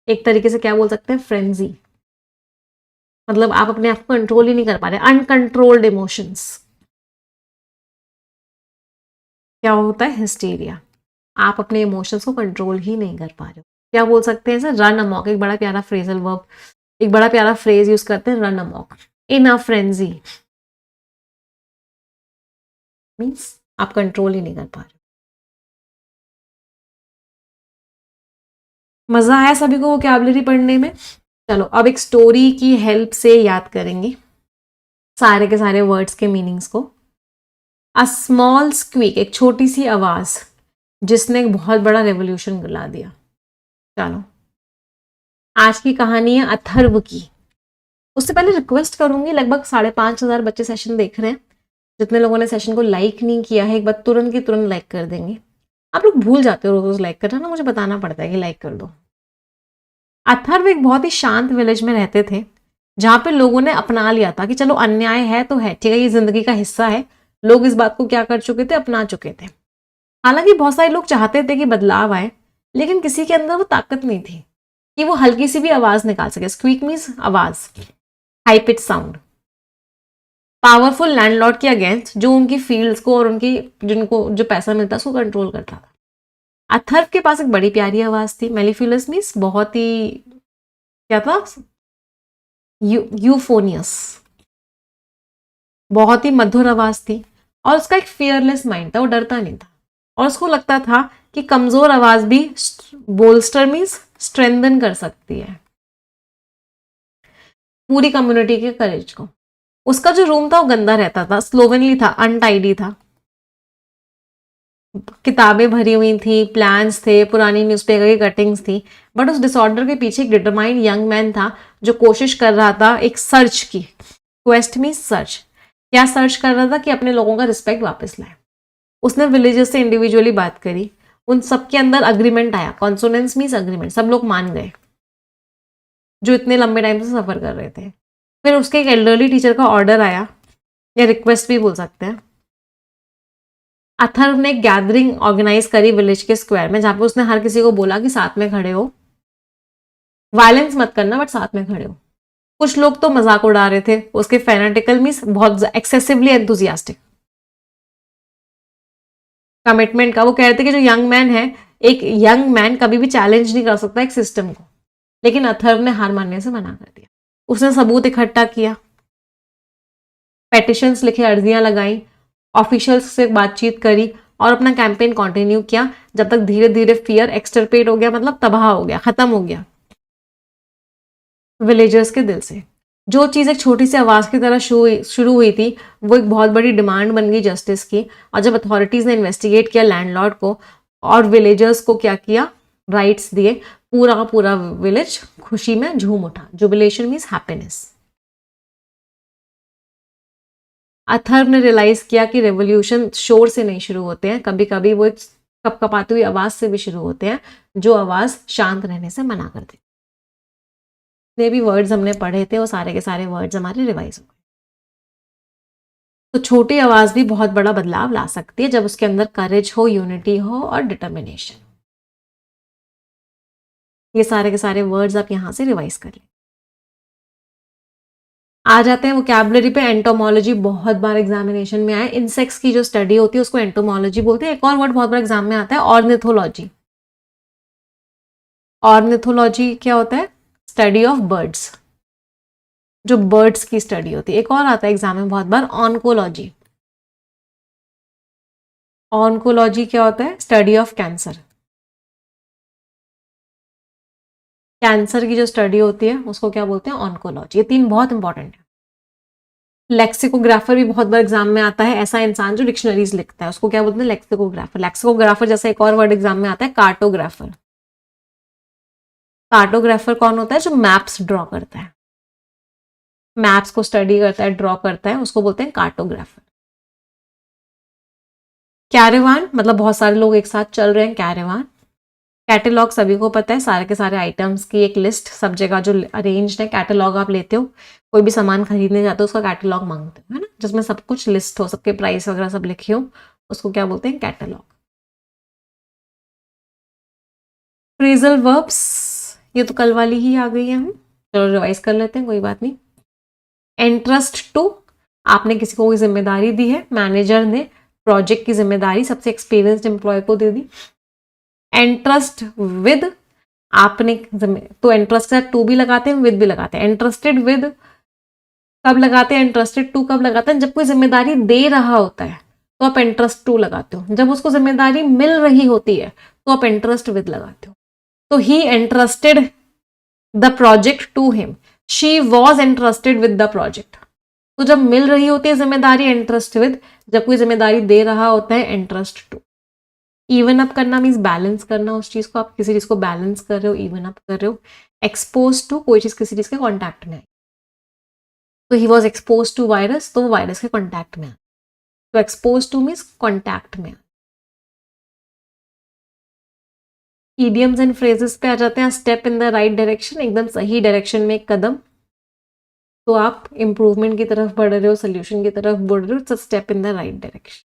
एक तरीके से क्या बोल सकते हैं? फ्रेंजी। मतलब आप अपने आप को कंट्रोल ही नहीं कर पा रहे, अनकंट्रोल्ड इमोशंस। क्या होता है? हिस्टीरिया। आप अपने इमोशंस को कंट्रोल ही नहीं कर पा रहे हो। क्या बोल सकते हैं इसे? रन अमॉक। एक बड़ा प्यारा फ्रेजल वर्ब, एक बड़ा प्यारा फ्रेज यूज करते हैं, run amok. In a frenzy means आप कंट्रोल ही नहीं कर पा रहे। मजा आया सभी को वोकैबुलरी पढ़ने में? चलो अब एक स्टोरी की हेल्प से याद करेंगे सारे के सारे वर्ड्स के मीनिंग्स को। अ स्मॉल स्क्वीक, एक छोटी सी आवाज जिसने एक बहुत बड़ा रेवोल्यूशन ला दिया। चलो, आज की कहानी है अथर्व की। उससे पहले रिक्वेस्ट करूंगी, लगभग 5,500 बच्चे सेशन देख रहे हैं, जितने लोगों ने सेशन को लाइक नहीं किया है एक बार तुरंत की तुरंत लाइक कर देंगे। आप लोग भूल जाते हो रोज रोज लाइक करना ना, मुझे बताना पड़ता है कि लाइक कर दो। अथर्व एक बहुत ही शांत विलेज में रहते थे, जहां पे लोगों ने अपना लिया था कि चलो अन्याय है तो है, ठीक है, ये जिंदगी का हिस्सा है। लोग इस बात को क्या कर चुके थे? अपना चुके थे। हालांकि बहुत सारे लोग चाहते थे कि बदलाव आए, लेकिन किसी के अंदर वो ताकत नहीं थी कि वो हल्की सी भी आवाज निकाल सके। स्क्वीक मीन्स आवाज, high pitch sound. Powerful landlord के अगेंस्ट, जो उनकी फील्ड्स को और उनकी जिनको जो पैसा मिलता है उसको कंट्रोल करता था। अथर्व के पास एक बड़ी प्यारी आवाज थी। मेलिफिलस मीन्स बहुत ही, क्या था? यूफोनियस, बहुत ही मधुर आवाज थी। और उसका एक फियरलेस माइंड था, वो डरता नहीं था। और उसको लगता था कि कमजोर आवाज भी बोल्स्टर मीन्स स्ट्रेंथन कर सकती है पूरी कम्युनिटी के करेज को। उसका जो रूम था वो गंदा रहता था, स्लोवेनली था, अनटाइडी था, किताबें भरी हुई थी, प्लान्स थे, पुरानी न्यूज़पेपर की कटिंग्स थी। बट उस डिसऑर्डर के पीछे एक डिटरमाइंड यंग मैन था जो कोशिश कर रहा था एक सर्च की। Quest mean search. क्या सर्च कर रहा था? कि अपने लोगों का रिस्पेक्ट वापस लाए। उसने विलेजर्स से इंडिविजुअली बात करी, उन सबके अंदर अग्रीमेंट आया। कॉन्सोनेंस मीन्स अग्रीमेंट, सब लोग मान गए जो इतने लंबे टाइम से सफर कर रहे थे। फिर उसके एक एल्डरली टीचर का ऑर्डर आया, या रिक्वेस्ट भी बोल सकते हैं। अथर्व ने गैदरिंग ऑर्गेनाइज करी विलेज के स्क्वायर में, जहां पे उसने हर किसी को बोला कि साथ में खड़े हो, वायलेंस मत करना बट साथ में खड़े हो। कुछ लोग तो मजाक उड़ा रहे थे उसके फैनेटिकल मीन्स बहुत एक्सेसिवली एंथुजियास्टिक कमिटमेंट का। वो कह रहे थे कि जो यंग मैन है, एक यंग मैन कभी भी चैलेंज नहीं कर सकता एक सिस्टम को। लेकिन अथर्व ने हार मानने से मना कर दिया। उसने सबूत इकट्ठा किया, पेटिशंस लिखे, अर्जियां लगाई, ऑफिशियल्स से बातचीत करी और अपना कैंपेन कंटिन्यू किया, जब तक धीरे धीरे फियर एक्सटरपेट हो गया, मतलब तबाह हो गया, खत्म हो गया विलेजर्स के दिल से। जो चीज एक छोटी सी आवाज की तरह शुरू हुई थी, वो एक बहुत बड़ी डिमांड बन गई जस्टिस की। और जब अथॉरिटीज ने इन्वेस्टिगेट किया लैंडलॉर्ड को और विलेजर्स को क्या किया, राइट्स दिए, पूरा का पूरा विलेज खुशी में झूम उठा। Jubilation means happiness. अथर्व ने रियलाइज किया कि रेवोल्यूशन शोर से नहीं शुरू होते हैं, कभी कभी वो एक कपकपाती हुई आवाज से भी शुरू होते हैं, जो आवाज शांत रहने से मना कर देती। जितने भी वर्ड्स हमने पढ़े थे वो सारे के सारे वर्ड्स हमारे रिवाइज हो गए। तो छोटी आवाज भी बहुत बड़ा बदलाव ला सकती है जब उसके अंदर करेज हो, यूनिटी हो और डिटर्मिनेशन। ये सारे के सारे वर्ड्स आप यहां से रिवाइज कर लें। आ जाते हैं वोकैबुलरी पे। एंटोमोलॉजी बहुत बार एग्जामिनेशन में आए। इंसेक्ट्स की जो स्टडी होती है उसको एंटोमोलॉजी बोलते हैं। एक और वर्ड बहुत बार एग्जाम में आता है, ऑर्निथोलॉजी। ऑर्निथोलॉजी क्या होता है? स्टडी ऑफ बर्ड्स, जो बर्ड्स की स्टडी होती है। एक और आता है एग्जाम में बहुत बार, ऑन्कोलॉजी। ऑन्कोलॉजी क्या होता है? Study of cancer. कैंसर की जो स्टडी होती है उसको क्या बोलते हैं? ऑन्कोलॉजी। ये तीन बहुत इंपॉर्टेंट है। लेक्सिकोग्राफर भी बहुत बार एग्जाम में आता है। ऐसा इंसान जो डिक्शनरीज लिखता है उसको क्या बोलते हैं? लेक्सिकोग्राफर। लेक्सिकोग्राफर जैसे एक और वर्ड एग्जाम में आता है, कार्टोग्राफर। कार्टोग्राफर कौन होता है? जो मैप्स ड्रॉ करता है, मैप्स को स्टडी करता है, ड्रॉ करता है, उसको बोलते हैं कार्टोग्राफर। कैरेवान मतलब बहुत सारे लोग एक साथ चल रहे हैं, कैरेवान। कैटलॉग सभी को पता है, सारे के सारे आइटम्स की एक लिस्ट सब जगह जो अरेंज्ड है। कैटलॉग आप लेते हो, कोई भी सामान खरीदने जाते हो उसका कैटलॉग मांगते हो, है ना, जिसमें सब कुछ लिस्ट हो, सबके प्राइस वगैरह सब लिखे हो, उसको क्या बोलते हैं? कैटलॉग। फ्रेजल वर्ब्स, ये तो कल वाली ही आ गई है, हम चलो रिवाइज कर लेते हैं, कोई बात नहीं। एंट्रस्ट टू, आपने किसी को कोई जिम्मेदारी दी है, मैनेजर ने प्रोजेक्ट की जिम्मेदारी सबसे एक्सपीरियंस्ड एम्प्लॉय को दे दी। एंट्रस्ट विद, आपने तो एंट्रस्ट के साथ टू भी लगाते हैं, विद भी लगाते हैं। इंटरेस्टेड विद कब लगाते हैं? इंटरेस्टेड टू कब लगाते हैं? जब कोई जिम्मेदारी दे रहा होता है तो आप इंटरेस्ट टू लगाते हो। जब उसको जिम्मेदारी मिल रही होती है तो आप इंटरेस्ट विद लगाते हो। तो he entrusted the project to him, she was entrusted with the project. तो जब मिल रही होती है जिम्मेदारी, इंटरेस्ट विद। जब कोई जिम्मेदारी दे रहा होता है, इंटरेस्ट टू। इवन अप करना मीन्स बैलेंस करना उस चीज को, आप किसी चीज को बैलेंस कर रहे हो, इवन अप कर रहे हो। एक्सपोज टू, कोई चीज किसी चीज के कॉन्टैक्ट में है, तो he was expose to virus, तो वो वायरस के कॉन्टैक्ट में है। तो एक्सपोज टू मीन्स कॉन्टैक्ट में। इडियम्स एंड फ्रेजेस पे आ जाते हैं। Step in the right direction, एकदम सही डायरेक्शन में एक कदम, तो आप इंप्रूवमेंट की तरफ बढ़ रहे हो, सोल्यूशन की तरफ बढ़ रहे हो। Step in the right direction.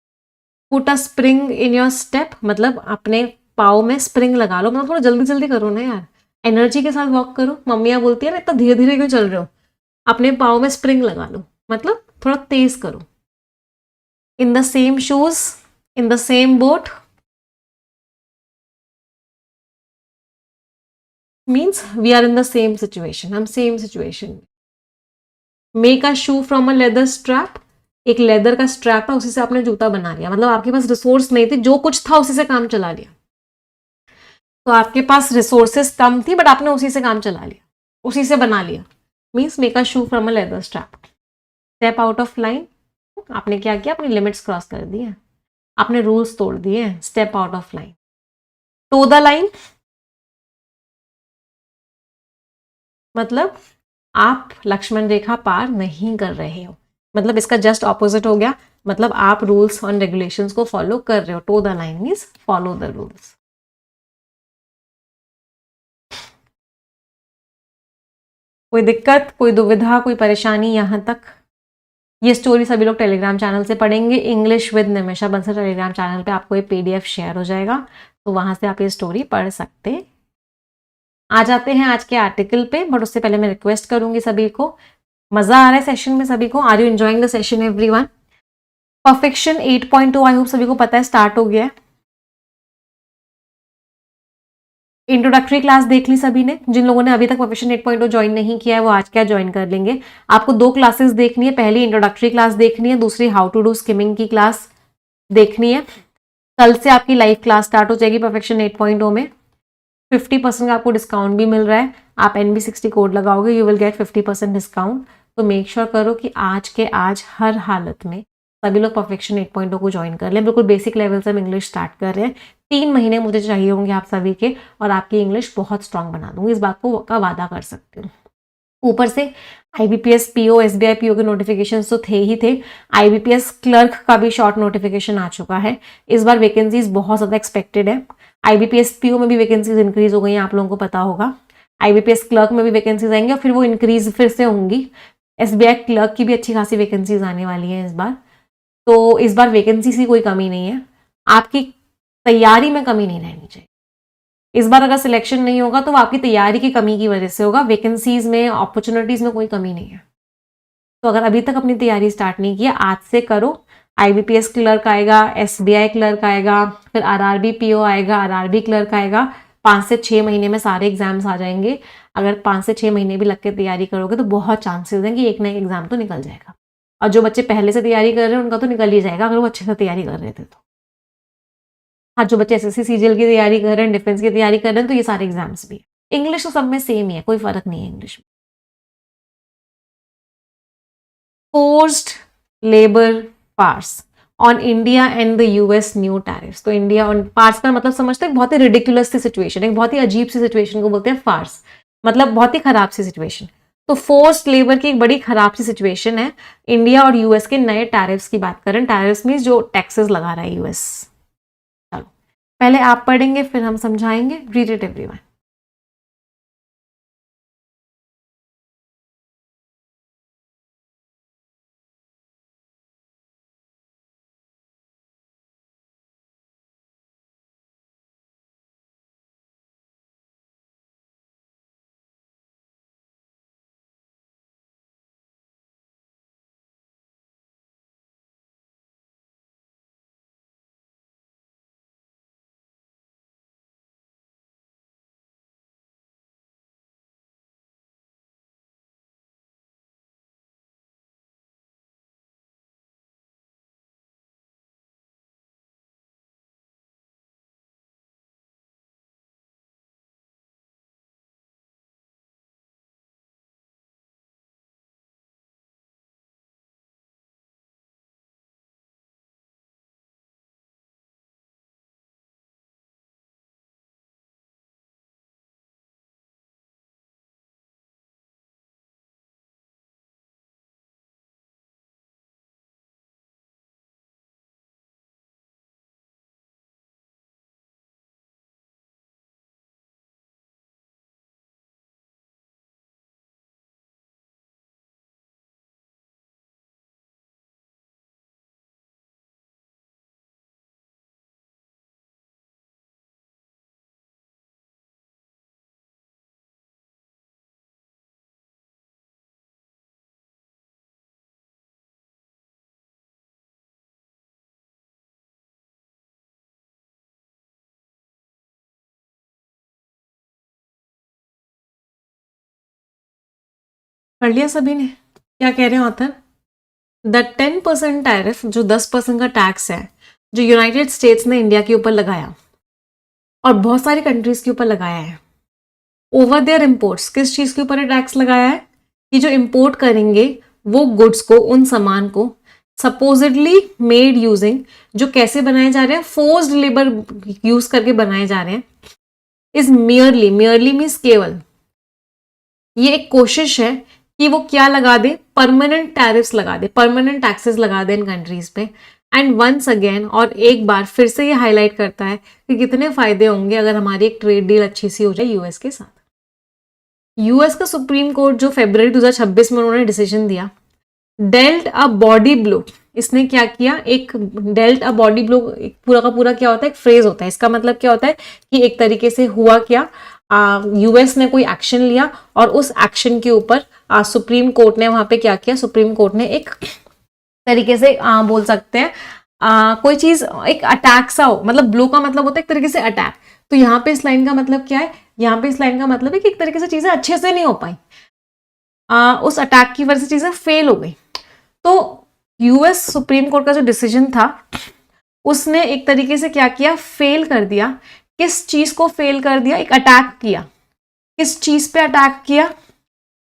Put a spring in your step, मतलब अपने पाँव में स्प्रिंग लगा लो, मतलब थोड़ा जल्दी जल्दी करो ना यार, एनर्जी के साथ वॉक करो। मम्मियाँ बोलती है ना इतना धीरे धीरे क्यों चल रहे हो, अपने पाँव में स्प्रिंग लगा लो, मतलब थोड़ा तेज करो। In the same shoes, in the same boat means we are in the same situation, हम सेम सिचुएशन में। Make a shoe from a leather strap, एक लेदर का स्ट्रैप है, उसी से आपने जूता बना लिया, मतलब आपके पास रिसोर्स नहीं थी, जो कुछ था उसी से काम चला लिया। तो आपके पास रिसोर्सेस कम थी बट आपने उसी से काम चला लिया, उसी से बना लिया। Means make a shoe from a leather strap. Step out of line, आपने क्या किया? अपनी लिमिट्स क्रॉस कर दी है, आपने रूल्स तोड़ दिए हैं। Step out of line. Toe the line मतलब आप लक्ष्मण रेखा पार नहीं कर रहे हो, मतलब इसका जस्ट ऑपोजिट हो गया, मतलब आप रूल्स और रेगुलेशंस को फॉलो कर रहे हो। Toe the line means follow the rules. कोई दिक्कत, कोई दुविधा, कोई परेशानी यहां तक? ये स्टोरी सभी लोग टेलीग्राम चैनल से पढ़ेंगे। English with Nimisha Bansal Telegram channel पे आपको ये पीडीएफ शेयर हो जाएगा, तो वहां से आप ये स्टोरी पढ़ सकते। आ जाते हैं आज के आर्टिकल पे, बट उससे पहले मैं रिक्वेस्ट करूंगी सभी को, मजा आ रहा है सेशन में सभी को? Are you enjoying the session everyone? Perfection 8.2 I hope सभी को पता है, स्टार्ट हो गया है। इंट्रोडक्टरी क्लास देख ली सभी ने? जिन लोगों ने अभी तक परफेक्शन 8.0 ज्वाइन नहीं किया है वो आज क्या ज्वाइन कर लेंगे। आपको दो क्लासेस देखनी है, पहली इंट्रोडक्टरी क्लास देखनी है, दूसरी हाउ टू डू स्किमिंग की क्लास देखनी है। कल से आपकी लाइव क्लास स्टार्ट हो जाएगी परफेक्शन 8.0 में। 50% का आपको डिस्काउंट भी मिल रहा है, आप NB60 कोड लगाओगे यू विल गेट 50% डिस्काउंट। तो मेक श्योर करो कि आज के आज हर हालत में सभी लोग परफेक्शन 8.0 को ज्वाइन कर लें। बिल्कुल बेसिक लेवल से हम इंग्लिश स्टार्ट कर रहे हैं। 3 महीने मुझे चाहिए होंगे आप सभी के, और आपकी इंग्लिश बहुत स्ट्रांग बना दूंगी, इस बात को का वादा कर सकती हूँ। ऊपर से IBPS PO, SBI PO के नोटिफिकेशन तो थे ही थे, IBPS क्लर्क का भी शॉर्ट नोटिफिकेशन आ चुका है। इस बार वैकेंसीज बहुत ज़्यादा एक्सपेक्टेड है। IBPS PO में भी वैकेंसीज इंक्रीज हो गई हैं, आप लोगों को पता होगा। IBPS क्लर्क में भी वैकेंसीज आएंगी और फिर वो इंक्रीज फिर से होंगी। SBI क्लर्क की भी अच्छी खासी वैकेंसीज आने वाली हैं इस बार। तो इस बार वैकेंसी की कोई कमी नहीं है, आपकी तैयारी में कमी नहीं रहनी चाहिए। इस बार अगर सिलेक्शन नहीं होगा तो वो आपकी तैयारी की कमी की वजह से होगा, वैकेंसीज में, अपॉर्चुनिटीज में कोई कमी नहीं है। तो अगर अभी तक अपनी तैयारी स्टार्ट नहीं की, आज से करो। IBPS क्लर्क आएगा, SBI क्लर्क आएगा, फिर RRB PO आएगा, RRB क्लर्क आएगा। 5 से 6 महीने में सारे एग्जाम्स आ जाएंगे। अगर 5 से 6 महीने भी लग के तैयारी करोगे तो बहुत चांसेस हैं कि एक ना एक एग्जाम तो निकल जाएगा। और जो बच्चे पहले से तैयारी कर रहे हैं उनका तो निकल ही जाएगा, अगर वो अच्छे से तैयारी कर रहे थे तो। हाँ, जो बच्चे SSC CGL की तैयारी कर रहे हैं, डिफेंस की तैयारी कर रहे हैं, तो ये सारे एग्जाम्स भी है। इंग्लिश तो सब में सेम ही है, कोई फर्क नहीं है इंग्लिश में। Forced labour pars on India and the US new tariffs. तो इंडिया ऑन पार्स का मतलब समझते हैं, बहुत ही रिडिकुलस सी सिचुएशन, एक बहुत ही अजीब सी सिचुएशन को बोलते हैं फार्स, मतलब बहुत ही खराब सी सिचुएशन। तो फोर्स्ड लेबर की एक बड़ी खराब सी सिचुएशन है। इंडिया और US के नए टैरिफ्स की बात करें, टैरिफ्स मीन्स जो टैक्सेस लगा रहा है US। चलो पहले आप पढ़ेंगे फिर हम समझाएंगे। Read it everyone. पढ़ लिया सभी ने? क्या कह रहे हैं ऑथर? द 10% टैरिफ, जो 10% का टैक्स है, जो यूनाइटेड स्टेट्स ने इंडिया के ऊपर लगाया और बहुत सारी कंट्रीज के ऊपर लगाया है, ओवर देयर इम्पोर्ट्स, किस चीज के ऊपर टैक्स लगाया है? कि जो इंपोर्ट करेंगे वो गुड्स को, उन सामान को, सपोजिडली मेड यूजिंग, जो कैसे बनाए जा रहे हैं, फोर्स्ड लेबर यूज करके बनाए जा रहे हैं, इज मियरली, मियरली मीन्स केवल, ये एक कोशिश है कि वो क्या लगा दे, परमानेंट टैरिफ्स लगा दे, परमानेंट टैक्सेस लगा दे इन कंट्रीज पे। एंड वंस अगेन, और एक बार फिर से ये हाईलाइट करता है कि कितने फायदे होंगे अगर हमारी एक ट्रेड डील अच्छी सी हो जाए US के साथ। US का सुप्रीम कोर्ट जो फरवरी 2026 में उन्होंने डिसीजन दिया, डेल्ट अ बॉडी ब्लो, इसने क्या किया, एक डेल्ट अ बॉडी ब्लो, पूरा का पूरा क्या होता है, एक फ्रेज होता है, इसका मतलब क्या होता है कि एक तरीके से हुआ क्या, US ने कोई एक्शन लिया और उस एक्शन के ऊपर सुप्रीम कोर्ट ने वहां पे क्या किया, सुप्रीम कोर्ट ने एक तरीके से बोल सकते हैं कोई चीज एक अटैक सा हो, मतलब ब्लो का मतलब होता है एक तरीके से अटैक। तो यहाँ पे इस लाइन का मतलब क्या है, यहाँ पे इस लाइन का मतलब है कि एक तरीके से चीजें अच्छे से नहीं हो पाई, उस अटैक की वजह से चीजें फेल हो गई। तो US सुप्रीम कोर्ट का जो डिसीजन था, उसने एक तरीके से क्या किया, फेल कर दिया। किस चीज को फेल कर दिया, एक अटैक किया। किस चीज पे अटैक किया,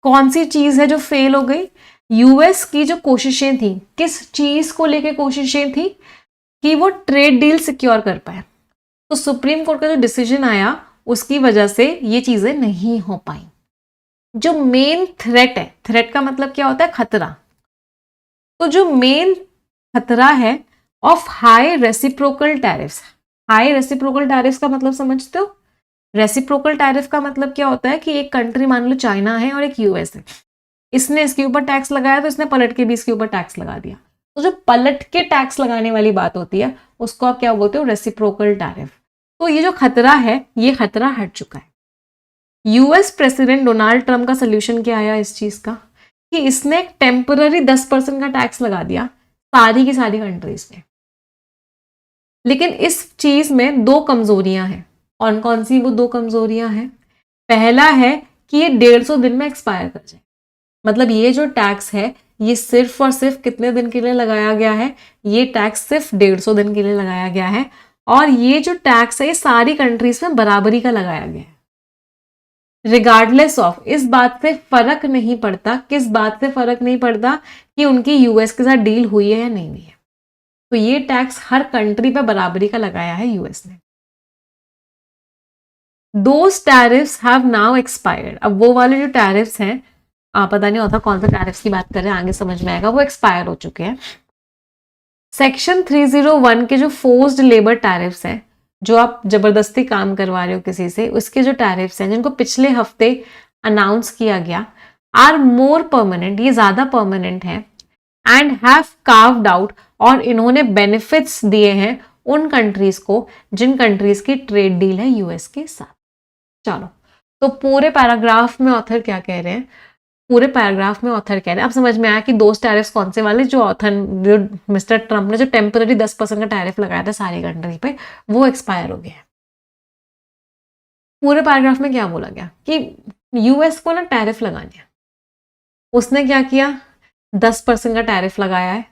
कौन सी चीज है जो फेल हो गई, US की जो कोशिशें थी, किस चीज को लेके कोशिशें थी, कि वो ट्रेड डील सिक्योर कर पाए। तो सुप्रीम कोर्ट का जो डिसीजन आया उसकी वजह से ये चीजें नहीं हो पाई। जो मेन थ्रेट है, थ्रेट का मतलब क्या होता है, खतरा, तो जो मेन खतरा है of high reciprocal tariffs. High reciprocal tariffs का मतलब समझते हो? रेसिप्रोकल टैरिफ का मतलब क्या होता है कि एक कंट्री मान लो चाइना है और एक यूएस है, इसने इसके ऊपर टैक्स लगाया तो इसने पलट के भी इसके ऊपर टैक्स लगा दिया। तो जो पलट के टैक्स लगाने वाली बात होती है उसको आप क्या बोलते हो, रेसिप्रोकल टैरिफ। तो ये जो खतरा है ये खतरा हट चुका है। यूएस प्रेसिडेंट डोनाल्ड ट्रंप का सोल्यूशन क्या आया इस चीज का, कि इसने एक टेम्पररी 10% का टैक्स लगा दिया सारी की सारी कंट्रीज पे। लेकिन इस चीज में दो कमजोरियां हैं। कौन कौन सी वो दो कमजोरियां हैं? पहला है कि ये 150 दिन में एक्सपायर कर जाए। मतलब ये जो टैक्स है ये सिर्फ और सिर्फ कितने दिन के लिए लगाया गया है, ये टैक्स सिर्फ 150 दिन के लिए लगाया गया है। और ये जो टैक्स है ये सारी कंट्रीज में बराबरी का लगाया गया है, रिगार्डलेस ऑफ, इस बात से फर्क नहीं पड़ता, किस बात से फर्क नहीं पड़ता कि उनकी यूएस के साथ डील हुई है या नहीं हुई है। तो ये टैक्स हर कंट्री पे बराबरी का लगाया है यूएस ने। Those tariffs have now expired. अब वो वाले जो टैरिफ्स हैं, पता नहीं होता कौन सा टैरिफ्स की बात कर रहे हैं, आगे समझ में आएगा, वो एक्सपायर हो चुके हैं। सेक्शन 301 के जो फोर्स्ड लेबर टैरिफ्स हैं, जो आप जबरदस्ती काम करवा रहे हो किसी से, उसके जो टैरिफ्स हैं जिनको पिछले हफ्ते अनाउंस किया गया, आर मोर परमानेंट, ये ज्यादा परमानेंट है, एंड हैव कार्व्ड आउट, और इन्होंने बेनिफिट्स दिए हैं उन कंट्रीज को जिन कंट्रीज की ट्रेड डील है यूएस के साथ। चलो, तो पूरे पैराग्राफ में ऑथर क्या कह रहे हैं, पूरे पैराग्राफ में ऑथर कह रहे हैं, अब समझ में आया कि दो टैरिफ्स कौन से वाले, जो मिस्टर ट्रंप ने जो टेम्पररी 10% का टैरिफ लगाया था सारी कंट्री पे, वो एक्सपायर हो गया। पूरे पैराग्राफ में क्या बोला गया कि यूएस को ना टैरिफ लगाने हैं, उसने क्या किया, 10% का टैरिफ लगाया है।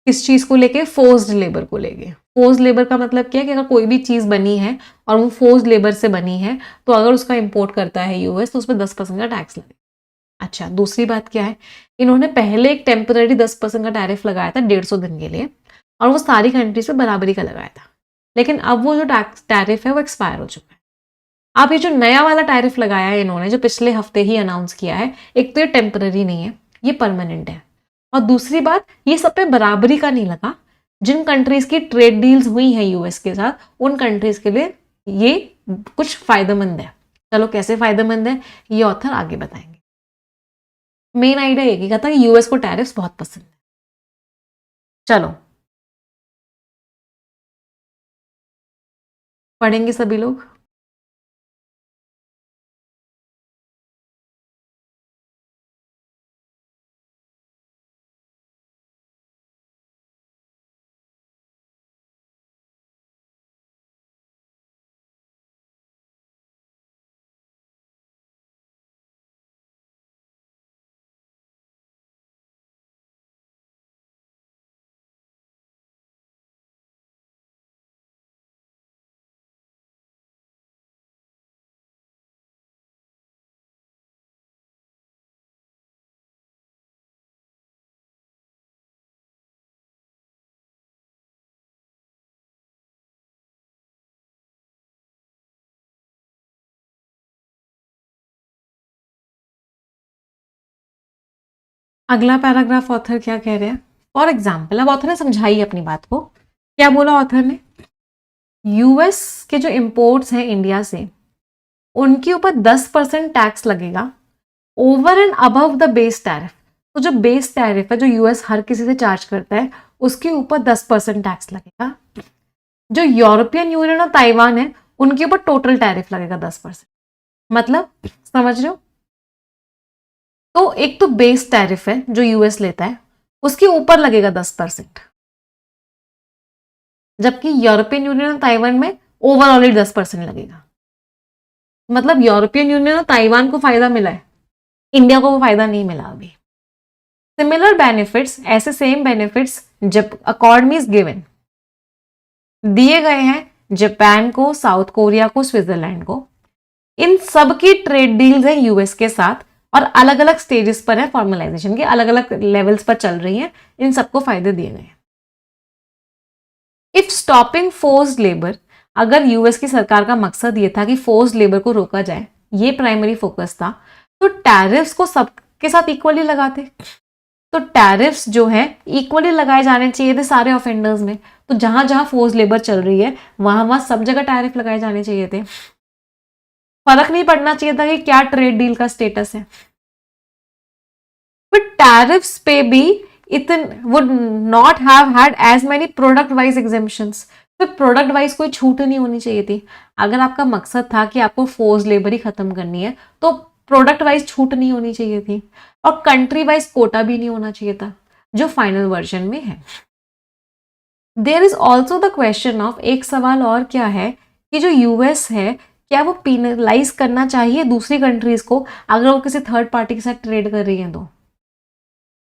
किस चीज को लेके, फोर्स्ड लेबर को लेके। फोर्स्ड लेबर का मतलब क्या है कि अगर कोई भी चीज बनी है और वो फोर्स्ड लेबर से बनी है तो अगर उसका इंपोर्ट करता है यूएस तो उस पर 10% का टैक्स लगेगा। अच्छा, दूसरी बात क्या है, इन्होंने पहले एक टेम्पररी 10% का टैरिफ लगाया था 150 दिन के लिए, और वो सारी कंट्रीज पे बराबरी का लगाया था। लेकिन अब वो जो टैरिफ है वो एक्सपायर हो चुका है। अब ये जो नया वाला टैरिफ लगाया है इन्होंने, जो पिछले हफ्ते ही अनाउंस किया है, एक तो ये टेम्पररी नहीं है, ये परमानेंट है, और दूसरी बात ये सब पे बराबरी का नहीं लगा। जिन कंट्रीज की ट्रेड डील्स हुई हैं यूएस के साथ, उन कंट्रीज के लिए ये कुछ फायदेमंद है। चलो, कैसे फायदेमंद है ये ऑथर आगे बताएंगे। मेन आइडिया ये कहता है कि यूएस को टैरिफ्स बहुत पसंद है। चलो पढ़ेंगे सभी लोग। अगला पैराग्राफ ऑथर क्या कह रहे हैं, फॉर एग्जाम्पल, अब ऑथर ने समझाई अपनी बात को। क्या बोला ऑथर ने, यूएस के जो इंपोर्ट्स हैं इंडिया से, उनके ऊपर 10% टैक्स लगेगा over and above the base tariff. तो जो बेस टैरिफ है जो यूएस हर किसी से चार्ज करता है, उसके ऊपर 10% टैक्स लगेगा। जो यूरोपियन यूनियन और ताइवान है उनके ऊपर टोटल टैरिफ लगेगा 10%। मतलब समझ रहे हो? तो एक तो बेस टैरिफ है जो यूएस लेता है, उसके ऊपर लगेगा 10%, जबकि यूरोपियन यूनियन और ताइवान में ओवरऑल ही 10% लगेगा। मतलब यूरोपियन यूनियन और ताइवान को फायदा मिला है, इंडिया को वो फायदा नहीं मिला अभी। सिमिलर बेनिफिट्स, ऐसे सेम बेनिफिट्स जब अकॉर्ड मीज गिवन, दिए गए हैं जापान को, साउथ कोरिया को, स्विट्जरलैंड को। इन सब की ट्रेड डील्स हैं यूएस के साथ और अलग अलग स्टेजेस पर है फॉर्मलाइजेशन के, अलग अलग लेवल्स पर चल रही हैं। इन सबको फायदे दिए गए हैं। इफ स्टॉपिंग फोर्स्ड लेबर, अगर यूएस की सरकार का मकसद ये था कि फोर्स्ड लेबर को रोका जाए, ये प्राइमरी फोकस था, तो टैरिफ्स को सबके साथ इक्वली लगाते। तो टैरिफ्स जो है इक्वली लगाए जाने चाहिए थे सारे ऑफेंडर्स में। तो जहां जहां फोर्स लेबर चल रही है वहां वहां सब जगह टैरिफ लगाए जाने चाहिए थे। फर्क नहीं पड़ना चाहिए था कि क्या ट्रेड डील का स्टेटस है। बट टैरिफ्स पे भी would not have had as many product wise exemptions। तो प्रोडक्ट वाइज कोई छूट नहीं होनी चाहिए थी। अगर आपका मकसद था कि आपको फोर्स लेबर ही खत्म करनी है तो प्रोडक्ट वाइज छूट नहीं होनी चाहिए थी, और कंट्री वाइज कोटा भी नहीं होना चाहिए था जो फाइनल वर्जन में है। There is also the question of, एक सवाल और क्या है कि जो यूएस है क्या वो पीनलाइज करना चाहिए दूसरी कंट्रीज को अगर वो किसी थर्ड पार्टी के साथ ट्रेड कर रही है तो।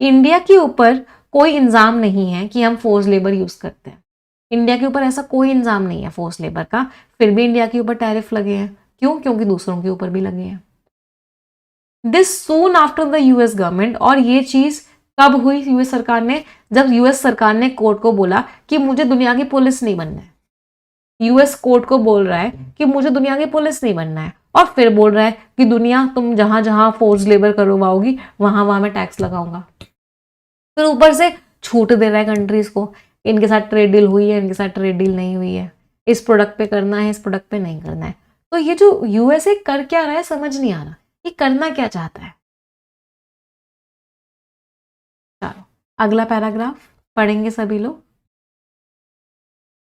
इंडिया के ऊपर कोई इल्जाम नहीं है कि हम फोर्स लेबर यूज करते हैं। इंडिया के ऊपर ऐसा कोई इल्जाम नहीं है फोर्स लेबर का, फिर भी इंडिया के ऊपर टैरिफ लगे हैं। क्यों? क्योंकि दूसरों के ऊपर भी लगे हैं। This soon after the US government, और ये चीज कब हुई यूएस सरकार ने? जब यूएस सरकार ने कोर्ट को बोला कि मुझे दुनिया की पुलिस नहीं बनना है। यूएस कोर्ट को बोल रहा है कि मुझे दुनिया की पुलिस नहीं बनना है, और फिर बोल रहा है कि दुनिया तुम जहां जहां फोर्स लेबर करवाओगी वहां वहां मैं टैक्स लगाऊंगा। फिर ऊपर से छूट दे रहा है कंट्रीज को, इनके साथ ट्रेड डील हुई है, इनके साथ ट्रेड डील नहीं हुई है, इस प्रोडक्ट पे करना है, इस प्रोडक्ट पे नहीं करना है। तो ये जो यूएसए कर क्या रहा है समझ नहीं आ रहा, ये करना क्या चाहता है। चलो अगला पैराग्राफ पढ़ेंगे सभी लोग।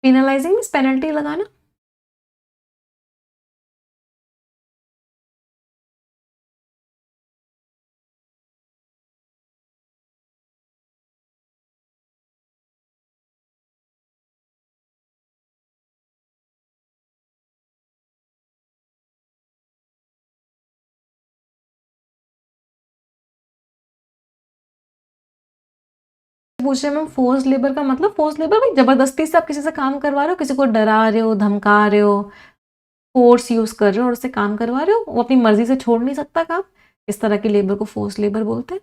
पेनलाइजिंग मींस पेनल्टी लगाना। पूछ रहे हैं फोर्स लेबर का मतलब, फोर्स लेबर भाई जबरदस्ती से आप किसी से काम करवा रहे हो, किसी को डरा रहे हो, धमका रहे हो, फोर्स यूज कर रहे हो और उससे काम करवा रहे हो, वो अपनी मर्जी से छोड़ नहीं सकता काम। इस तरह की लेबर को फोर्स लेबर बोलते हैं।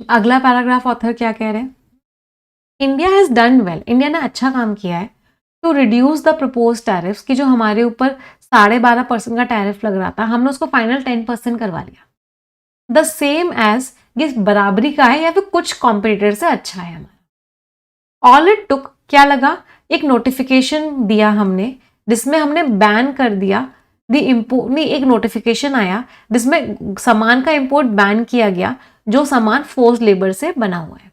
अगला पैराग्राफ ऑथर क्या कह रहे हैं? India has done well, India ने अच्छा काम किया है to reduce the propose tariffs, कि जो हमारे ऊपर 12.5% का टैरिफ लग रहा था हमने उसको फाइनल 10% करवा लिया। द सेम एज, ये बराबरी का है या फिर कुछ कॉम्पिटिटर से अच्छा है हमारा। ऑल इट टुक, क्या लगा? एक नोटिफिकेशन दिया हमने जिसमें हमने बैन कर दिया द इम्पोर्ट, नहीं एक नोटिफिकेशन आया जिसमें सामान का इंपोर्ट बैन किया गया जो सामान फोर्स लेबर से बना हुआ है।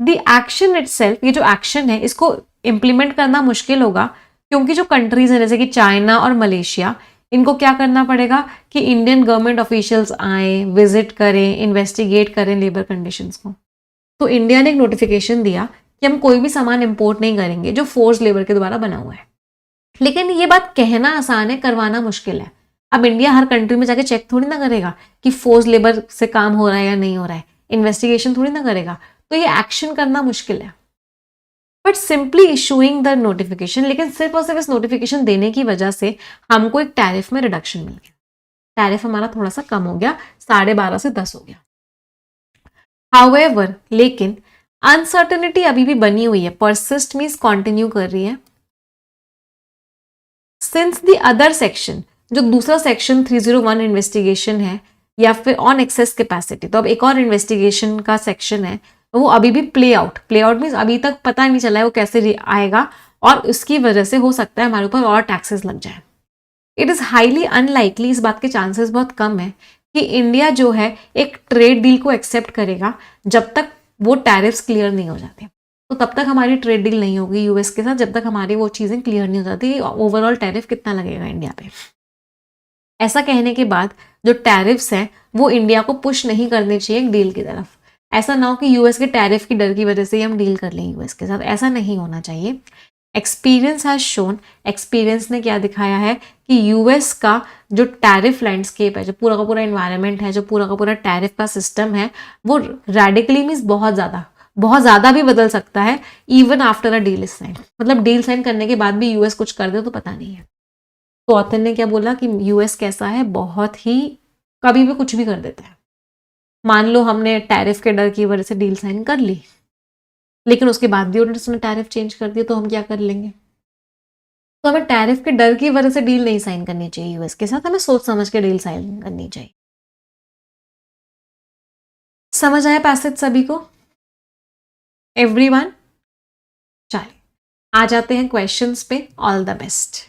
द एक्शन इटसेल्फ, ये जो एक्शन है इसको इंप्लीमेंट करना मुश्किल होगा क्योंकि जो कंट्रीज हैं जैसे कि चाइना और मलेशिया, इनको क्या करना पड़ेगा कि इंडियन गवर्नमेंट ऑफिशियल्स आए, विजिट करें, इन्वेस्टिगेट करें लेबर कंडीशंस को। तो इंडिया ने एक नोटिफिकेशन दिया कि हम कोई भी सामान इंपोर्ट नहीं करेंगे जो फोर्स लेबर के द्वारा बना हुआ है। लेकिन ये बात कहना आसान है, करवाना मुश्किल है। अब इंडिया हर कंट्री में जाके चेक थोड़ी ना करेगा कि फोर्स लेबर से काम हो रहा है या नहीं हो रहा है, इन्वेस्टिगेशन थोड़ी ना करेगा, तो ये एक्शन करना मुश्किल है। But simply issuing the notification, लेकिन सिर्फ और सिर्फ इस नोटिफिकेशन देने की वजह से हमको एक टैरिफ में रिडक्शन मिल गया। टैरिफ हमारा थोड़ा सा कम हो गया, 12.5 से 10 हो गया। हाउएवर, लेकिन अनसर्टेनिटी अभी भी बनी हुई है, परसिस्ट मींस कंटिन्यू कर रही है। सिंस द अदर सेक्शन, जो दूसरा सेक्शन 301 इन्वेस्टिगेशन है या फिर ऑन एक्सेस कैपेसिटी, तो अब एक और इन्वेस्टिगेशन का सेक्शन है, वो अभी भी प्ले आउट मीन्स अभी तक पता नहीं चला है वो कैसे आएगा, और उसकी वजह से हो सकता है हमारे ऊपर और टैक्सेस लग जाए। इट इज हाईली अनलाइकली, इस बात के चांसेस बहुत कम है कि इंडिया जो है एक ट्रेड डील को एक्सेप्ट करेगा जब तक वो टैरिफ्स क्लियर नहीं हो जाते। तो तब तक हमारी ट्रेड डील नहीं होगी यूएस के साथ जब तक हमारी वो चीजें क्लियर नहीं हो जाती ओवरऑल टैरिफ कितना लगेगा इंडिया पे। ऐसा कहने के बाद जो टैरिफ्स हैं वो इंडिया को पुश नहीं करने चाहिए एक डील की तरफ, ऐसा ना हो कि यूएस के टैरिफ की डर की वजह से ही हम डील कर लें यूएस के साथ, ऐसा नहीं होना चाहिए। एक्सपीरियंस हैज शोन, एक्सपीरियंस ने क्या दिखाया है कि यूएस का जो टैरिफ लैंडस्केप है, जो पूरा का पूरा इन्वायरमेंट है, जो पूरा का पूरा टैरिफ का सिस्टम है, वो रेडिकली मीन्स बहुत ज़्यादा भी बदल सकता है even after a deal is sine. मतलब डील साइन करने के बाद भी यूएस कुछ कर दे तो पता नहीं है। तो ऑथर ने क्या बोला कि यूएस कैसा है, बहुत ही कभी भी कुछ भी कर देता है। मान लो हमने टैरिफ के डर की वजह से डील साइन कर ली, लेकिन उसके बाद भी उसने टैरिफ चेंज कर दिया, तो हम क्या कर लेंगे? तो हमें टैरिफ के डर की वजह से डील नहीं साइन करनी चाहिए यूएस के साथ, हमें सोच समझ के डील साइन करनी चाहिए। समझ आया पैसेज सभी को? एवरीवन? चलिए आ जाते हैं क्वेश्चंस पे। All the best.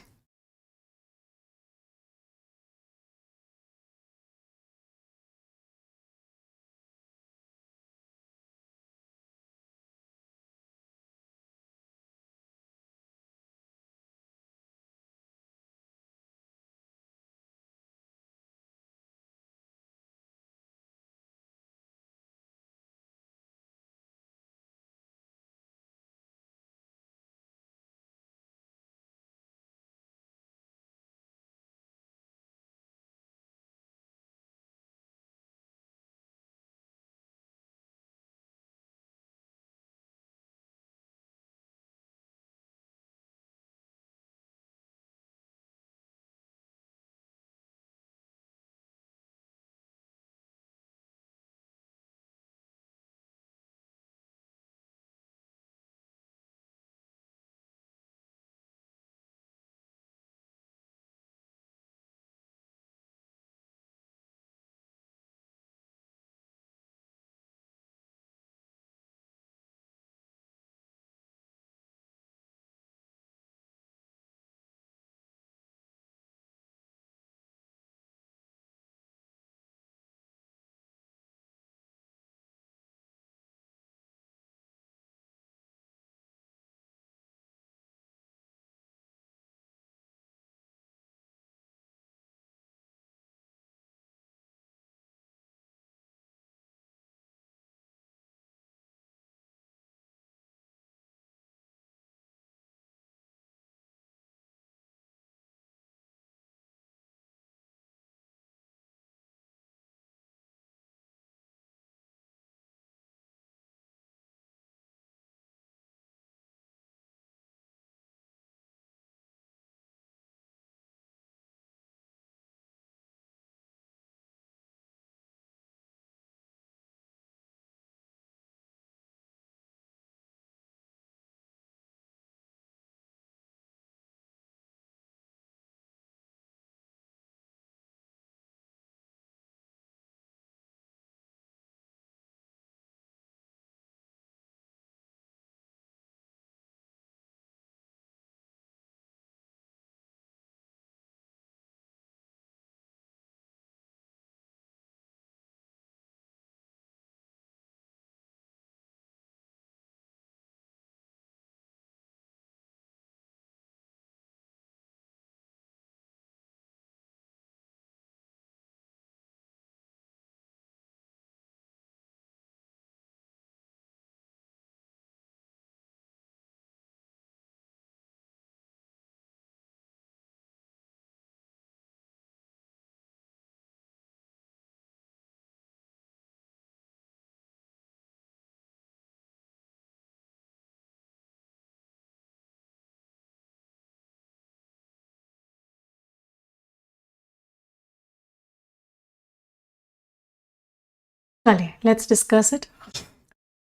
चलिए लेट्स डिस्कस इट।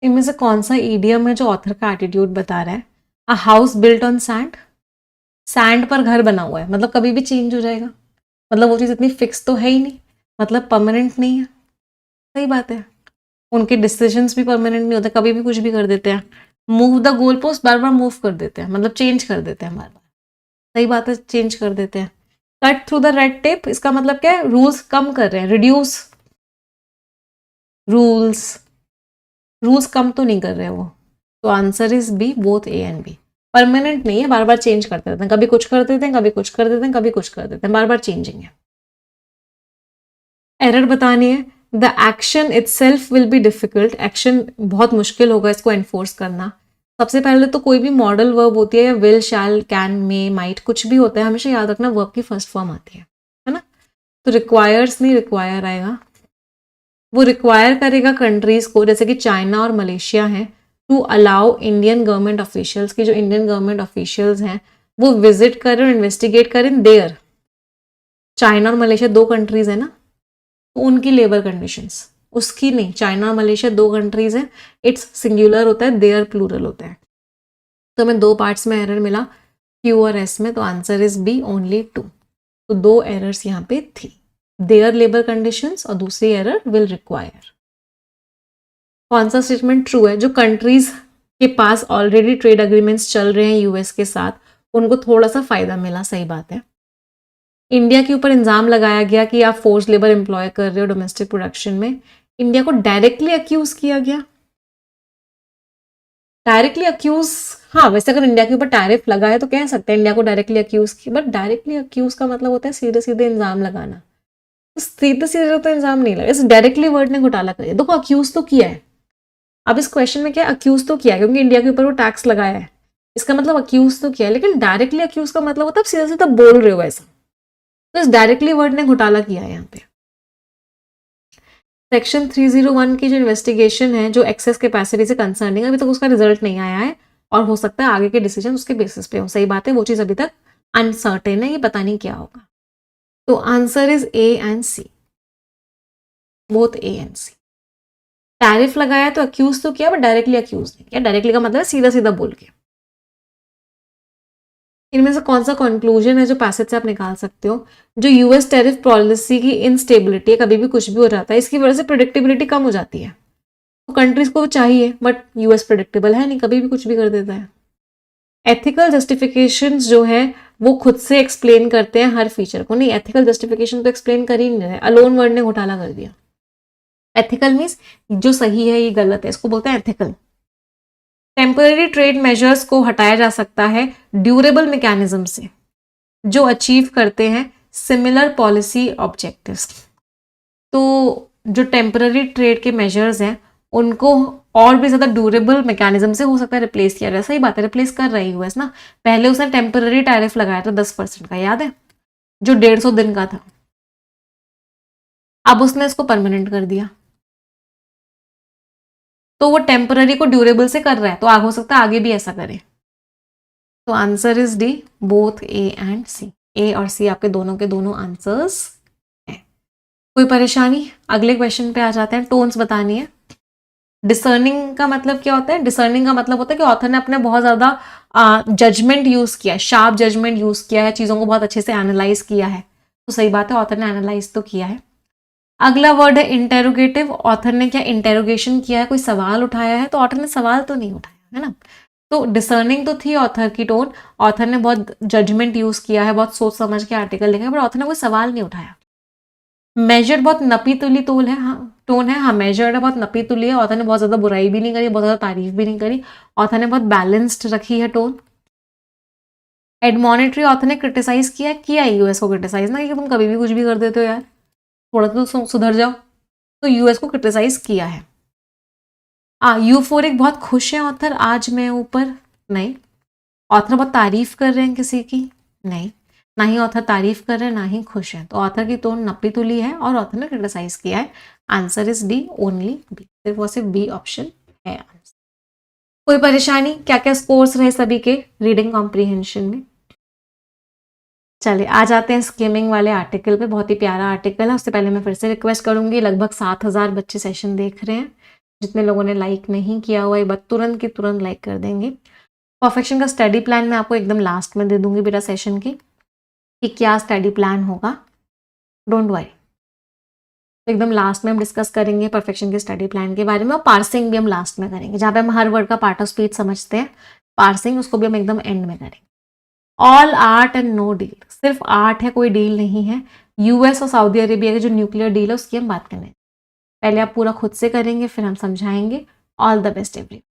इनमें से कौन सा ईडियम है जो ऑथर का एटीट्यूड बता रहा है? A house built on sand, sand पर घर बना हुआ है, मतलब कभी भी चेंज हो जाएगा, मतलब वो चीज़ इतनी फिक्स तो है ही नहीं, मतलब परमानेंट नहीं है। सही बात है, उनके डिसीजंस भी परमानेंट नहीं होते, कभी भी कुछ भी कर देते हैं। Move the goal post, bar bar move कर देते हैं, मतलब चेंज कर देते हैं बार बार। सही बात है, चेंज कर देते हैं। Cut through the red tape, इसका मतलब क्या है? रूल्स कम कर रहे हैं, रिड्यूस रूल्स, रूल्स कम तो नहीं कर रहे हैं वो। तो answer is B, both A and B. Permanent नहीं है, बार बार चेंज करते रहते हैं, कभी कुछ कर देते हैं, कभी कुछ कर देते हैं, कभी कुछ कर देते हैं, बार बार चेंजिंग है। एरर बतानी है, the action itself will be difficult, action बहुत मुश्किल होगा इसको एनफोर्स करना। सबसे पहले तो कोई भी मॉडल वर्ब होती है या will, shall, can, may, might, कुछ भी होता है, हमेशा याद रखना वर्ब की फर्स्ट फॉर्म आती है ना। तो रिक्वायर्स नहीं, रिक्वायर आएगा। वो रिक्वायर करेगा कंट्रीज को, जैसे कि चाइना और मलेशिया हैं, to allow Indian government officials की, जो इंडियन गवर्नमेंट ऑफिशियल्स हैं वो विजिट करें और इन्वेस्टिगेट करें देयर। चाइना और मलेशिया दो कंट्रीज है ना, तो उनकी लेबर कंडीशंस, उसकी नहीं, चाइना और मलेशिया दो कंट्रीज हैं, इट्स सिंगुलर होता है, देयर प्लूरल होता है। तो हमें दो पार्ट्स में एरर मिला, क्यू और एस में, तो आंसर इज बी, ओनली 2। तो दो एरर्स यहाँ पे थी, देयर लेबर कंडीशंस और दूसरी एरर विल रिक्वायर। कौन सा स्टेटमेंट ट्रू है? जो कंट्रीज के पास ऑलरेडी ट्रेड अग्रीमेंट्स चल रहे हैं यूएस के साथ, उनको थोड़ा सा फायदा मिला, सही बात है। इंडिया के ऊपर इल्जाम लगाया गया कि आप फोर्स लेबर एम्प्लॉय कर रहे हो डोमेस्टिक प्रोडक्शन में, इंडिया को डायरेक्टली अक्यूज किया गया। डायरेक्टली अक्यूज, हाँ वैसे अगर इंडिया के ऊपर टैरिफ लगा है तो कह सकते हैं इंडिया को डायरेक्टली अक्यूज किया, बट डायरेक्टली अक्यूज का मतलब होता है सीधे सीधे इल्जाम लगाना, तो सीधे सीधे तो इल्जाम नहीं लगा, इस डायरेक्टली वर्ड ने घोटाला कर दिया। देखो अक्यूज तो किया है, अब इस क्वेश्चन में क्या अक्यूज तो किया है, क्योंकि इंडिया के ऊपर वो टैक्स लगाया है, इसका मतलब अक्यूज तो किया है, लेकिन डायरेक्टली अक्यूज का मतलब होता है सीधा सीधा बोल रहे हो ऐसा, तो इस डायरेक्टली वर्ड ने घोटाला किया है यहाँ पे। सेक्शन 301 की जो इन्वेस्टिगेशन है, जो एक्सेस कैपेसिटी से कंसर्न है, अभी तक उसका रिजल्ट नहीं आया है, और हो सकता है आगे के डिसीजन उसके बेसिस पे हो। सही बात है, वो चीज अभी तक अनसर्टेन है, ये पता नहीं क्या होगा। तो answer is A and C, both A and C. Tariff लगाया तो अक्यूज तो किया, बट डायरेक्टली अक्यूज नहीं किया। डायरेक्टली का मतलब है सीधा सीधा बोल के। इनमें से कौन सा कंक्लूजन है जो पैसेज से आप निकाल सकते हो? जो यूएस टैरिफ पॉलिसी की इनस्टेबिलिटी है, कभी भी कुछ भी हो जाता है, इसकी वजह से प्रेडिक्टेबिलिटी कम हो जाती है। तो कंट्रीज को चाहिए, बट यूएस प्रेडिक्टेबल है नहीं, कभी भी कुछ भी कर देता है। एथिकल जस्टिफिकेशन जो है वो खुद से एक्सप्लेन करते हैं हर फीचर को, नहीं एथिकल जस्टिफिकेशन तो एक्सप्लेन कर ही नहीं रहे, अलोन वर्ड ने घोटाला कर दिया। एथिकल मीन्स जो सही है ये गलत है, इसको बोलते हैं एथिकल। टेम्पररी ट्रेड मेजर्स को हटाया जा सकता है ड्यूरेबल मैकेनिज्म से, जो अचीव करते हैं सिमिलर पॉलिसी ऑब्जेक्टिव्स। तो जो टेम्पररी ट्रेड के मेजर्स हैं उनको और भी ज्यादा ड्यूरेबल मैकेनिज्म से हो सकता है रिप्लेस किया जाए। सही बात है, रिप्लेस कर रही यूएस ना, पहले उसने टेम्पररी टैरिफ लगाया था 10% का, याद है, जो 150 दिन का था, अब उसने इसको परमानेंट कर दिया, तो वो टेम्पररी को ड्यूरेबल से कर रहा है, तो आगे हो सकता है आगे भी ऐसा करे। तो answer is D, both A and C. A और सी आपके दोनों के दोनों आंसर्स हैं। कोई परेशानी? अगले क्वेश्चन पे आ जाते हैं। टोन्स बतानी है। डिसर्निंग का मतलब क्या होता है? डिसर्निंग का मतलब होता है कि ऑथर ने अपने बहुत ज्यादा जजमेंट यूज किया है, शार्प जजमेंट यूज किया है, चीजों को बहुत अच्छे से एनालाइज किया है। तो सही बात है, ऑथर ने एनालाइज तो किया है। अगला वर्ड है इंटेरोगेटिव। ऑथर ने क्या इंटेरोगेशन किया है, कोई सवाल उठाया है, तो ऑथर ने सवाल तो नहीं उठाया है ना। तो डिसर्निंग तो थी ऑथर की टोन, ऑथर ने बहुत जजमेंट यूज किया है, बहुत सोच समझ के आर्टिकल लिखा है, बट ऑथर ने कोई सवाल नहीं उठाया। मेजर्ड बहुत नपी तुली तोल है, हाँ टोन है, हाँ मेजर्ड है, बहुत नपी तुली है। ऑथर ने बहुत ज्यादा बुराई भी नहीं करी, बहुत ज्यादा तारीफ भी नहीं करी, ऑथर ने बहुत बैलेंस्ड रखी है टोन। एडमोनिटरी, ऑथर ने क्रिटिसाइज किया यूएस को क्रिटिसाइज ना, कि तुम कभी भी कुछ भी कर देते हो यार, थोड़ा तो सुधर जाओ, तो यूएस को क्रिटिसाइज किया है। यूफोरिक, बहुत खुश हैं ऑथर आज मैं ऊपर, नहीं। ऑथर बहुत तारीफ कर रहे हैं किसी की, नहीं। ना ही ऑथर तारीफ कर रहे हैं ना ही खुश हैं, तो ऑथर की टोन नपी तुली है और ऑथर ने क्रिटिसाइज किया है। Answer is D, only B, सिर्फ और सिर्फ बी ऑप्शन है आंसर। कोई परेशानी? क्या क्या स्कोर्स रहे सभी के रीडिंग कॉम्प्रीहेंशन में? चलिए आ जाते हैं स्किमिंग वाले आर्टिकल पे। बहुत ही प्यारा आर्टिकल है। उससे पहले मैं फिर से रिक्वेस्ट करूंगी, लगभग 7,000 बच्चे सेशन देख रहे हैं, जितने लोगों ने लाइक नहीं किया हुआ है तुरंत की तुरंत लाइक कर देंगे। परफेक्शन का स्टडी प्लान मैं आपको एकदम लास्ट में दे दूंगी बेटा सेशन की, कि क्या स्टडी प्लान होगा, डोंट वरी। एकदम लास्ट में हम डिस्कस करेंगे परफेक्शन के स्टडी प्लान के बारे में, और पार्सिंग भी हम लास्ट में करेंगे, जहाँ पे हम हर वर्ड का पार्ट ऑफ स्पीच समझते हैं, पार्सिंग उसको भी हम एकदम एंड में करेंगे। All art and no deal, सिर्फ आर्ट है, कोई डील नहीं है। यूएस और सऊदी अरेबिया की जो न्यूक्लियर डील है उसकी हम बात करेंगे। पहले आप पूरा खुद से करेंगे, फिर हम समझाएंगे। All the best every.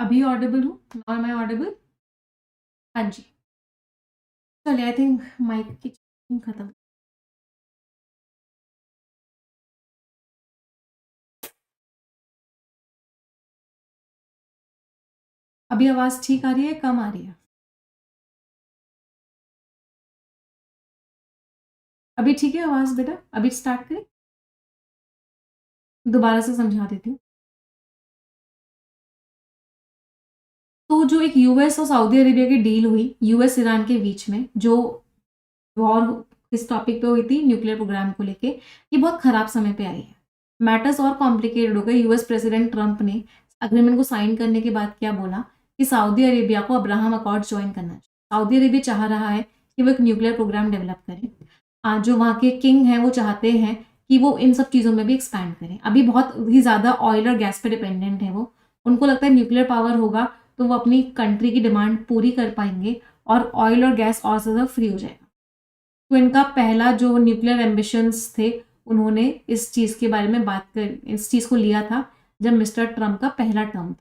अभी ऑडिबल हूँ? Now am I audible? हाँ जी। चलिए, आई थिंक माइक की खत्म। अभी आवाज ठीक आ रही है, कम आ रही है? अभी ठीक है आवाज बेटा? अभी स्टार्ट करें? दोबारा से समझा देती हूँ। तो जो एक यूएस और सऊदी अरेबिया की डील हुई यूएस ईरान के बीच में, जो वॉर इस टॉपिक पे हुई थी न्यूक्लियर प्रोग्राम को लेके, ये बहुत खराब समय पे आई है। मैटर्स और कॉम्प्लिकेटेड हो गए। यूएस प्रेसिडेंट ट्रंप ने अग्रीमेंट को साइन करने के बाद क्या बोला कि सऊदी अरेबिया को अब्राहम अकॉर्ड ज्वाइन करना चाहिए। सऊदी अरेबिया चाह रहा है कि वो एक न्यूक्लियर प्रोग्राम डेवलप करें। आज जो वहाँ के किंग हैं वो चाहते हैं कि वो इन सब चीज़ों में भी एक्सपैंड करें। अभी बहुत ही ज़्यादा ऑयल और गैस पे डिपेंडेंट है वो। उनको लगता है न्यूक्लियर पावर होगा तो वो अपनी कंट्री की डिमांड पूरी कर पाएंगे और ऑयल और गैस और ज़्यादा फ्री हो जाएगा। तो इनका पहला जो न्यूक्लियर एम्बिशंस थे, उन्होंने इस चीज़ के बारे में बात कर इस चीज़ को लिया था जब मिस्टर ट्रंप का पहला टर्म था।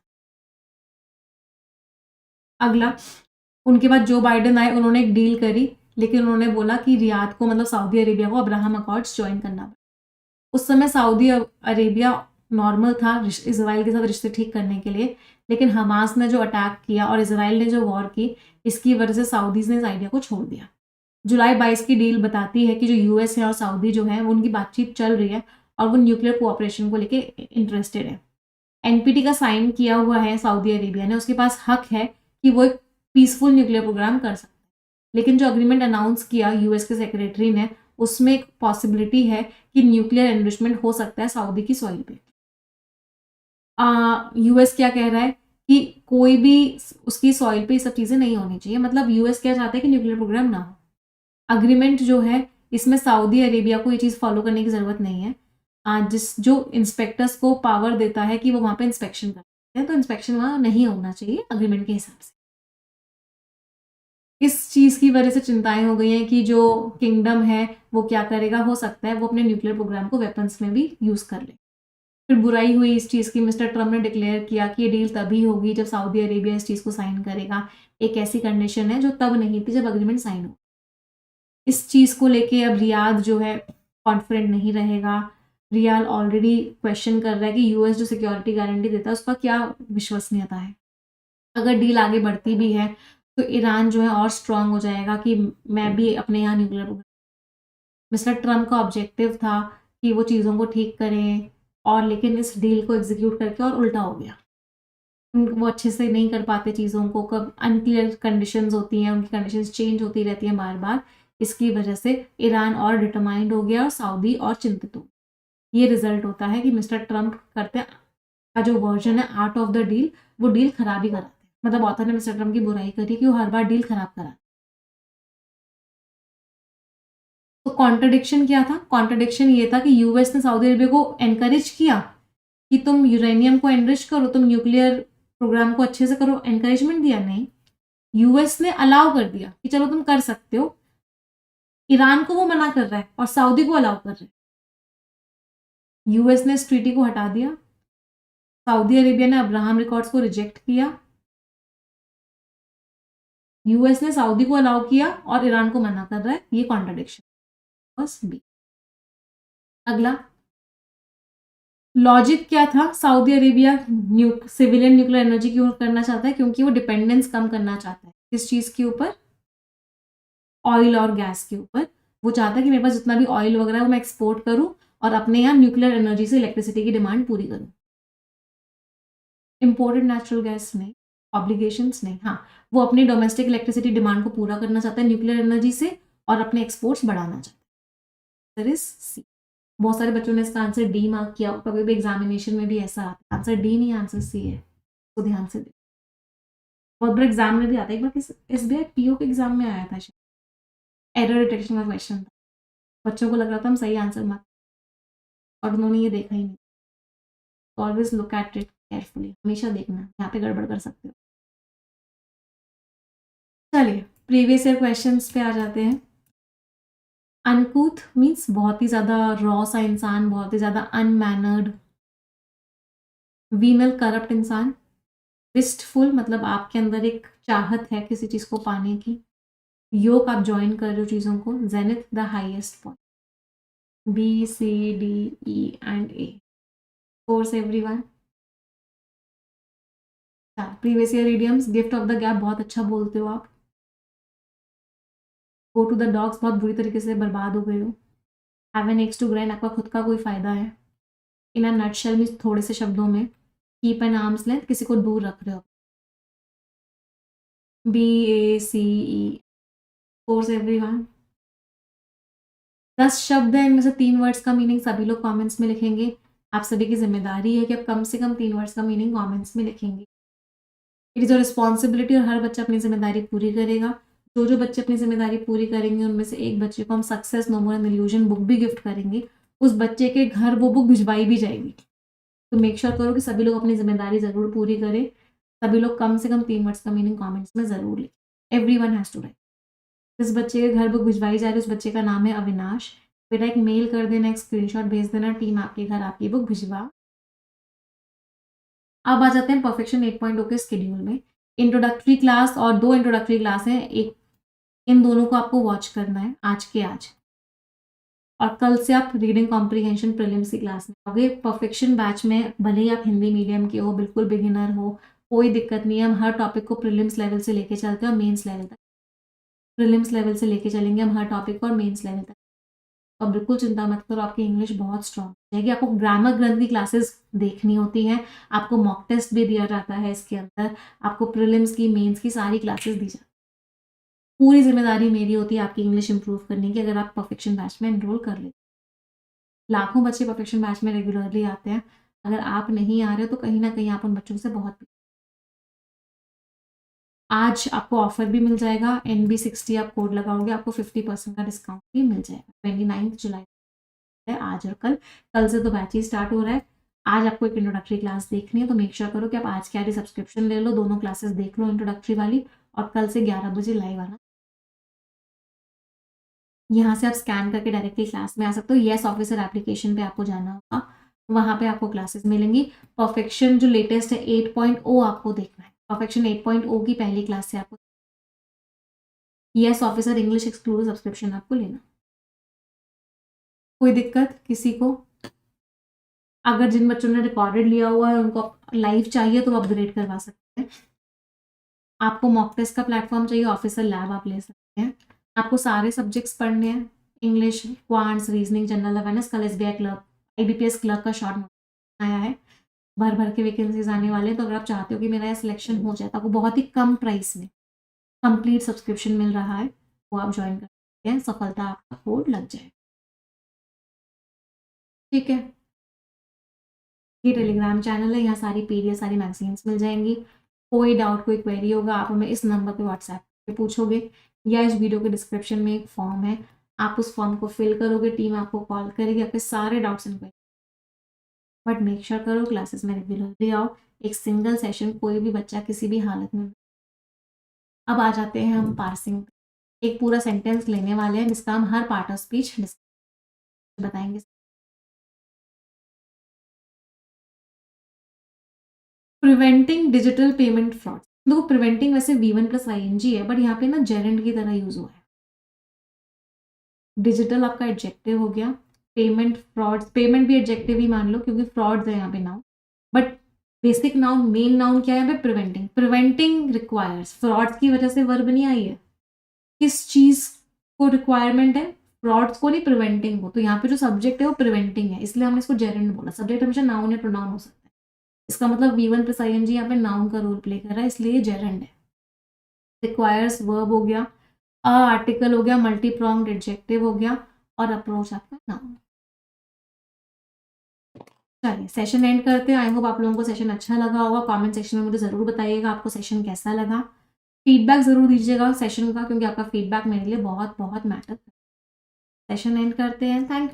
अगला, उनके बाद जो बाइडेन आए, उन्होंने एक डील करी, लेकिन उन्होंने बोला कि रियाद को मतलब सऊदी अरेबिया को अब्राहम अकॉर्ड्स ज्वाइन करना पड़ा। उस समय सऊदी अरेबिया नॉर्मल था इसराइल के साथ रिश्ते ठीक करने के लिए, लेकिन हमास ने जो अटैक किया और इसराइल ने जो वॉर की, इसकी वजह से सऊदीज ने इस आइडिया को छोड़ दिया। जुलाई 22 की डील बताती है कि जो यूएस है और सऊदी जो है उनकी बातचीत चल रही है और वो न्यूक्लियर कोऑपरेशन को लेके इंटरेस्टेड है। एनपीटी का साइन किया हुआ है सऊदी अरेबिया ने, उसके पास हक है कि वो एक पीसफुल न्यूक्लियर प्रोग्राम कर सकता है। लेकिन जो अग्रीमेंट अनाउंस किया यूएस के सेक्रेटरी ने, उसमें एक पॉसिबिलिटी है कि न्यूक्लियर एनरिचमेंट हो सकता है सऊदी की सॉइल पे। यूएस क्या कह रहा है कि कोई भी उसकी सॉइल पे ये सब चीजें नहीं होनी चाहिए। मतलब यूएस क्या चाहता है कि न्यूक्लियर प्रोग्राम ना हो। अग्रीमेंट जो है इसमें सऊदी अरेबिया को ये चीज़ फॉलो करने की ज़रूरत नहीं है। जिस जो इंस्पेक्टर्स को पावर देता है कि वो वहाँ पे इंस्पेक्शन करते हैं, तो इंस्पेक्शन वहाँ नहीं होना चाहिए अग्रीमेंट के हिसाब से। इस चीज़ की वजह से चिंताएं हो गई हैं कि जो किंगडम है वो क्या करेगा। हो सकता है वो अपने न्यूक्लियर प्रोग्राम को वेपन्स में भी यूज़ कर ले। फिर बुराई हुई इस चीज़ की। मिस्टर ट्रम्प ने डिक्लेयर किया कि ये डील तभी होगी जब सऊदी अरेबिया इस चीज़ को साइन करेगा। एक ऐसी कंडीशन है जो तब नहीं थी जब अग्रीमेंट साइन हो। इस चीज़ को लेके अब रियाद जो है कॉन्फिडेंट नहीं रहेगा। रियाद ऑलरेडी क्वेश्चन कर रहा है कि यूएस जो सिक्योरिटी गारंटी देता है उसका क्या विश्वसनीयता है। अगर डील आगे बढ़ती भी है तो ईरान जो है और स्ट्रांग हो जाएगा कि मैं भी अपने यहाँ न्यूक्लियर प्रोग्राम। मिस्टर ट्रम्प का ऑब्जेक्टिव था कि वो चीज़ों को ठीक करें, और लेकिन इस डील को एग्जीक्यूट करके और उल्टा हो गया। वो अच्छे से नहीं कर पाते चीज़ों को, कब अनक्लियर कंडीशंस होती हैं, उनकी कंडीशंस चेंज होती रहती हैं बार बार। इसकी वजह से ईरान और डिटरमाइंड हो गया और सऊदी और चिंतित हो। ये रिजल्ट होता है कि मिस्टर ट्रंप करते का जो वर्जन है आर्ट ऑफ द डील, वो डील खराब ही कराते हैं। मतलब ऑथर ने मिस्टर ट्रंप की बुराई करी कि वो हर बार डील खराब करा। तो कॉन्ट्रडिक्शन क्या था? कॉन्ट्रडिक्शन ये था कि यूएस ने सऊदी अरेबिया को एनकरेज किया कि तुम यूरेनियम को एनरिच करो, तुम न्यूक्लियर प्रोग्राम को अच्छे से करो। एनकरेजमेंट दिया नहीं, यूएस ने अलाउ कर दिया कि चलो तुम कर सकते हो। ईरान को वो मना कर रहा है और सऊदी को अलाउ कर रहा है। यूएस ने इस ट्रीटी को हटा दिया, सऊदी अरेबिया ने अब्राहम रिकॉर्ड्स को रिजेक्ट किया। यूएस ने सऊदी को अलाउ किया और ईरान को मना कर रहा है। ये कॉन्ट्रडिक्शन बस बी। अगला लॉजिक क्या था? Saudi Arabia civilian nuclear energy क्यों करना चाहता है? क्योंकि वो डिपेंडेंस कम करना चाहता है। किस चीज के ऊपर? ऑयल और गैस के ऊपर। वो चाहता है कि मेरे पास जितना भी ऑयल वगैरह है वो मैं एक्सपोर्ट करूं और अपने यहाँ न्यूक्लियर एनर्जी से इलेक्ट्रिसिटी की डिमांड पूरी करूं। इंपोर्टेड नेचुरल गैस नहीं, ऑब्लिगेशंस नहीं। हाँ, वो अपनी डोमेस्टिक इलेक्ट्रिसिटी डिमांड को पूरा करना चाहता है न्यूक्लियर एनर्जी से और अपने एक्सपोर्ट्स बढ़ाना चाहता है। सी। बहुत सारे बच्चों ने इसका आंसर डी मार्क किया, कभी भी एग्जामिनेशन में भी ऐसा आता है। आंसर डी नहीं, आंसर सी है, तो ध्यान से देखो। बहुत बड़े एग्जाम में भी आता है। एक बार किस एसबीआई पीओ के एग्जाम में आया था, एरर डिटेक्शन का क्वेश्चन था। बच्चों को लग रहा था हम सही आंसर मार, और उन्होंने ये देखा ही नहीं। Always look at it carefully, हमेशा देखना, यहाँ पे गड़बड़ कर सकते हो। चलिए प्रीवियस ईयर क्वेश्चंस पे आ जाते हैं। अनकूथ मीन्स बहुत ही ज्यादा रॉ सा इंसान, बहुत ही ज्यादा अनमैनर्ड। वीनल करप्ट इंसान। विस्टफुल मतलब आपके अंदर एक चाहत है किसी चीज़ को पाने की। योग आप ज्वाइन कर रहे हो चीज़ों को। Zenith the highest point. B C D E and A. Course everyone. Previous year idioms. Gift of the gap बहुत अच्छा बोलते हो आप। गो टू द डॉग्स बहुत बुरी तरीके से बर्बाद हो गए हो। Have an axe to grind आपका खुद का कोई फायदा है। इन अ नटशेल में थोड़े से शब्दों में कीप एन आर्म्स लेंथ किसी को दूर रख रहे हो। B A C E. Course everyone. 10 शब्द हैं, इनमें से 3 वर्ड्स का मीनिंग सभी लोग कमेंट्स में लिखेंगे। आप सभी की जिम्मेदारी है कि आप कम से कम 3 वर्ड्स का मीनिंग कमेंट्स में लिखेंगे। इट इज़ अ रिस्पॉन्सिबिलिटी और हर बच्चा अपनी जिम्मेदारी पूरी करेगा। जो जो बच्चे अपनी जिम्मेदारी पूरी करेंगे उनमें से एक बच्चे को हम success no more an illusion book भी गिफ्ट करेंगे। उस बच्चे के घर वो बुक भिजवाई भी जाएगी। तो मेक श्योर करो कि सभी लोग अपनी जिम्मेदारी ज़रूर पूरी करें। सभी लोग कम से कम 3 वर्ड्स का मीनिंग कमेंट्स में ज़रूर लिखें। Everyone has to write. जिस बच्चे के घर बुक भिजवाई जा रही है उस बच्चे का नाम है अविनाश। बेटा एक मेल कर देना, एक स्क्रीनशॉट भेज देना, टीम आपके घर आपकी बुक भिजवा। अब आ जाते हैं परफेक्शन 8.0 के स्केड्यूल में। इंट्रोडक्टरी क्लास और 2 इंट्रोडक्टरी क्लास हैं। एक इन दोनों को आपको वॉच करना है आज के आज। और कल से आप रीडिंग कॉम्प्रीहेंशन प्रीलिम्स की क्लास में आओगे। परफेक्शन बैच में भले ही आप हिंदी मीडियम के हो, बिल्कुल बिगिनर हो, कोई दिक्कत नहीं है। हम हर टॉपिक को प्रीलिम्स लेवल से लेके चलते हैं और मेंस लेवल तक। प्रीलिम्स लेवल से लेके चलेंगे हम हर टॉपिक को और मेंस लेवल तक। और बिल्कुल चिंता मत करो, आपकी इंग्लिश बहुत स्ट्रांग हो जाएगी। आपको ग्रामर ग्रंथ की क्लासेस देखनी होती हैं। आपको मॉक टेस्ट भी दिया जाता है इसके अंदर। आपको प्रीलिम्स की, मेंस की सारी क्लासेस दी जाती है। पूरी जिम्मेदारी मेरी होती है आपकी इंग्लिश इंप्रूव करने की अगर आप परफेक्शन बैच में एनरोल कर लेते। लाखों बच्चे परफेक्शन बैच में रेगुलरली आते हैं। अगर आप नहीं आ रहे हो तो कहीं ना कहीं आप उन बच्चों से बहुत। आज आपको ऑफर भी मिल जाएगा। NB60 आप कोड लगाओगे, आपको 50% का डिस्काउंट भी मिल जाएगा। 29 जुलाई है आज और कल। कल से तो बैच ही स्टार्ट हो रहा है। आज आपको एक इंट्रोडक्टरी क्लास देखनी है तो मेक श्योर करो कि आप आज के आज सब्सक्रिप्शन ले लो, दोनों क्लासेस देख लो इंट्रोडक्टरी वाली। और कल से 11 बजे लाइव आना। यहाँ से आप स्कैन करके डायरेक्टली क्लास में आ सकते हो। येस ऑफिसर एप्लीकेशन पे आपको जाना होगा, वहाँ पे आपको क्लासेस मिलेंगी। परफेक्शन जो लेटेस्ट है 8.0 आपको देखना है। परफेक्शन 8.0 की पहली क्लास से आपको yes officer English exclusive subscription आपको लेना। कोई दिक्कत किसी को? अगर जिन बच्चों ने रिकॉर्डेड लिया हुआ है उनको लाइव चाहिए तो अपग्रेड करवा सकते हैं। आपको मॉक टेस्ट का प्लेटफॉर्म चाहिए, ऑफिसर लैब आप ले सकते हैं। आपको सारे सब्जेक्ट्स पढ़ने हैं, English, quants, reasoning, general awareness. कल SBI क्लर्क, IBPS क्लर्क का शॉर्ट नोटिस आया है। भर भर के वैकेंसीज आने वाले हैं। तो अगर आप चाहते हो कि मेरा यह सिलेक्शन हो जाए तो आपको बहुत ही कम प्राइस में कंप्लीट सब्सक्रिप्शन मिल रहा है, वो आप ज्वाइन कर सकते हैं। सफलता आपका कोड लग जाए। ठीक है, ये टेलीग्राम चैनल है, यहाँ सारी PDF सारी मैगजीन्स मिल जाएंगी। कोई डाउट कोई क्वेरी होगा आप हमें इस नंबर पे व्हाट्सएप पे पूछोगे या इस वीडियो के डिस्क्रिप्शन में एक फॉर्म है, आप उस फॉर्म को फिल करोगे, टीम आपको कॉल करेगी आपके सारे doubts and query. But make sure करो क्लासेस में रेगुलरली आओ। एक सिंगल सेशन कोई भी बच्चा किसी भी हालत में। अब आ जाते हैं हम पार्सिंग। एक पूरा सेंटेंस लेने वाले हैं जिसका हम हर पार्ट ऑफ स्पीच बताएंगे। Preventing digital payment fraud. देखो प्रिवेंटिंग वैसे V1+ING है, बट यहाँ पे ना जेरेंड की तरह यूज हुआ है। डिजिटल आपका एडजेक्टिव हो गया। पेमेंट फ्रॉड, पेमेंट भी एडजेक्टिव ही मान लो क्योंकि फ्रॉड्स है यहाँ पे noun. But basic noun, main noun क्या है यहाँ पे? प्रिवेंटिंग। प्रिवेंटिंग रिक्वायर्स, फ्रॉड्स की वजह से वर्ब नहीं आई है। किस चीज को रिक्वायरमेंट है? फ्रॉड्स को नहीं, प्रिवेंटिंग को। तो यहाँ पे जो सब्जेक्ट है वो प्रिवेंटिंग है, इसलिए हमने इसको जेरेंड बोला। सब्जेक्ट हमेशा नाउन या प्रोनाउन हो सकता है। इसका मतलब V1+ING यहाँ पे नाउन का रोल प्ले कर रहा है, इसलिए जेरेंड है। रिक्वायर्स वर्ब हो गया, आर्टिकल हो गया, मल्टी प्रॉन्ग्ड एडजेक्टिव हो गया और अप्रोच आपका नाउन। चलिए सेशन एंड करते हैं। आई होप आप लोगों को सेशन अच्छा लगा होगा। कमेंट सेक्शन में मुझे ज़रूर बताइएगा आपको सेशन कैसा लगा। फीडबैक ज़रूर दीजिएगा सेशन का, क्योंकि आपका फीडबैक मेरे लिए बहुत बहुत मैटर। सेशन एंड करते हैं। Thank you.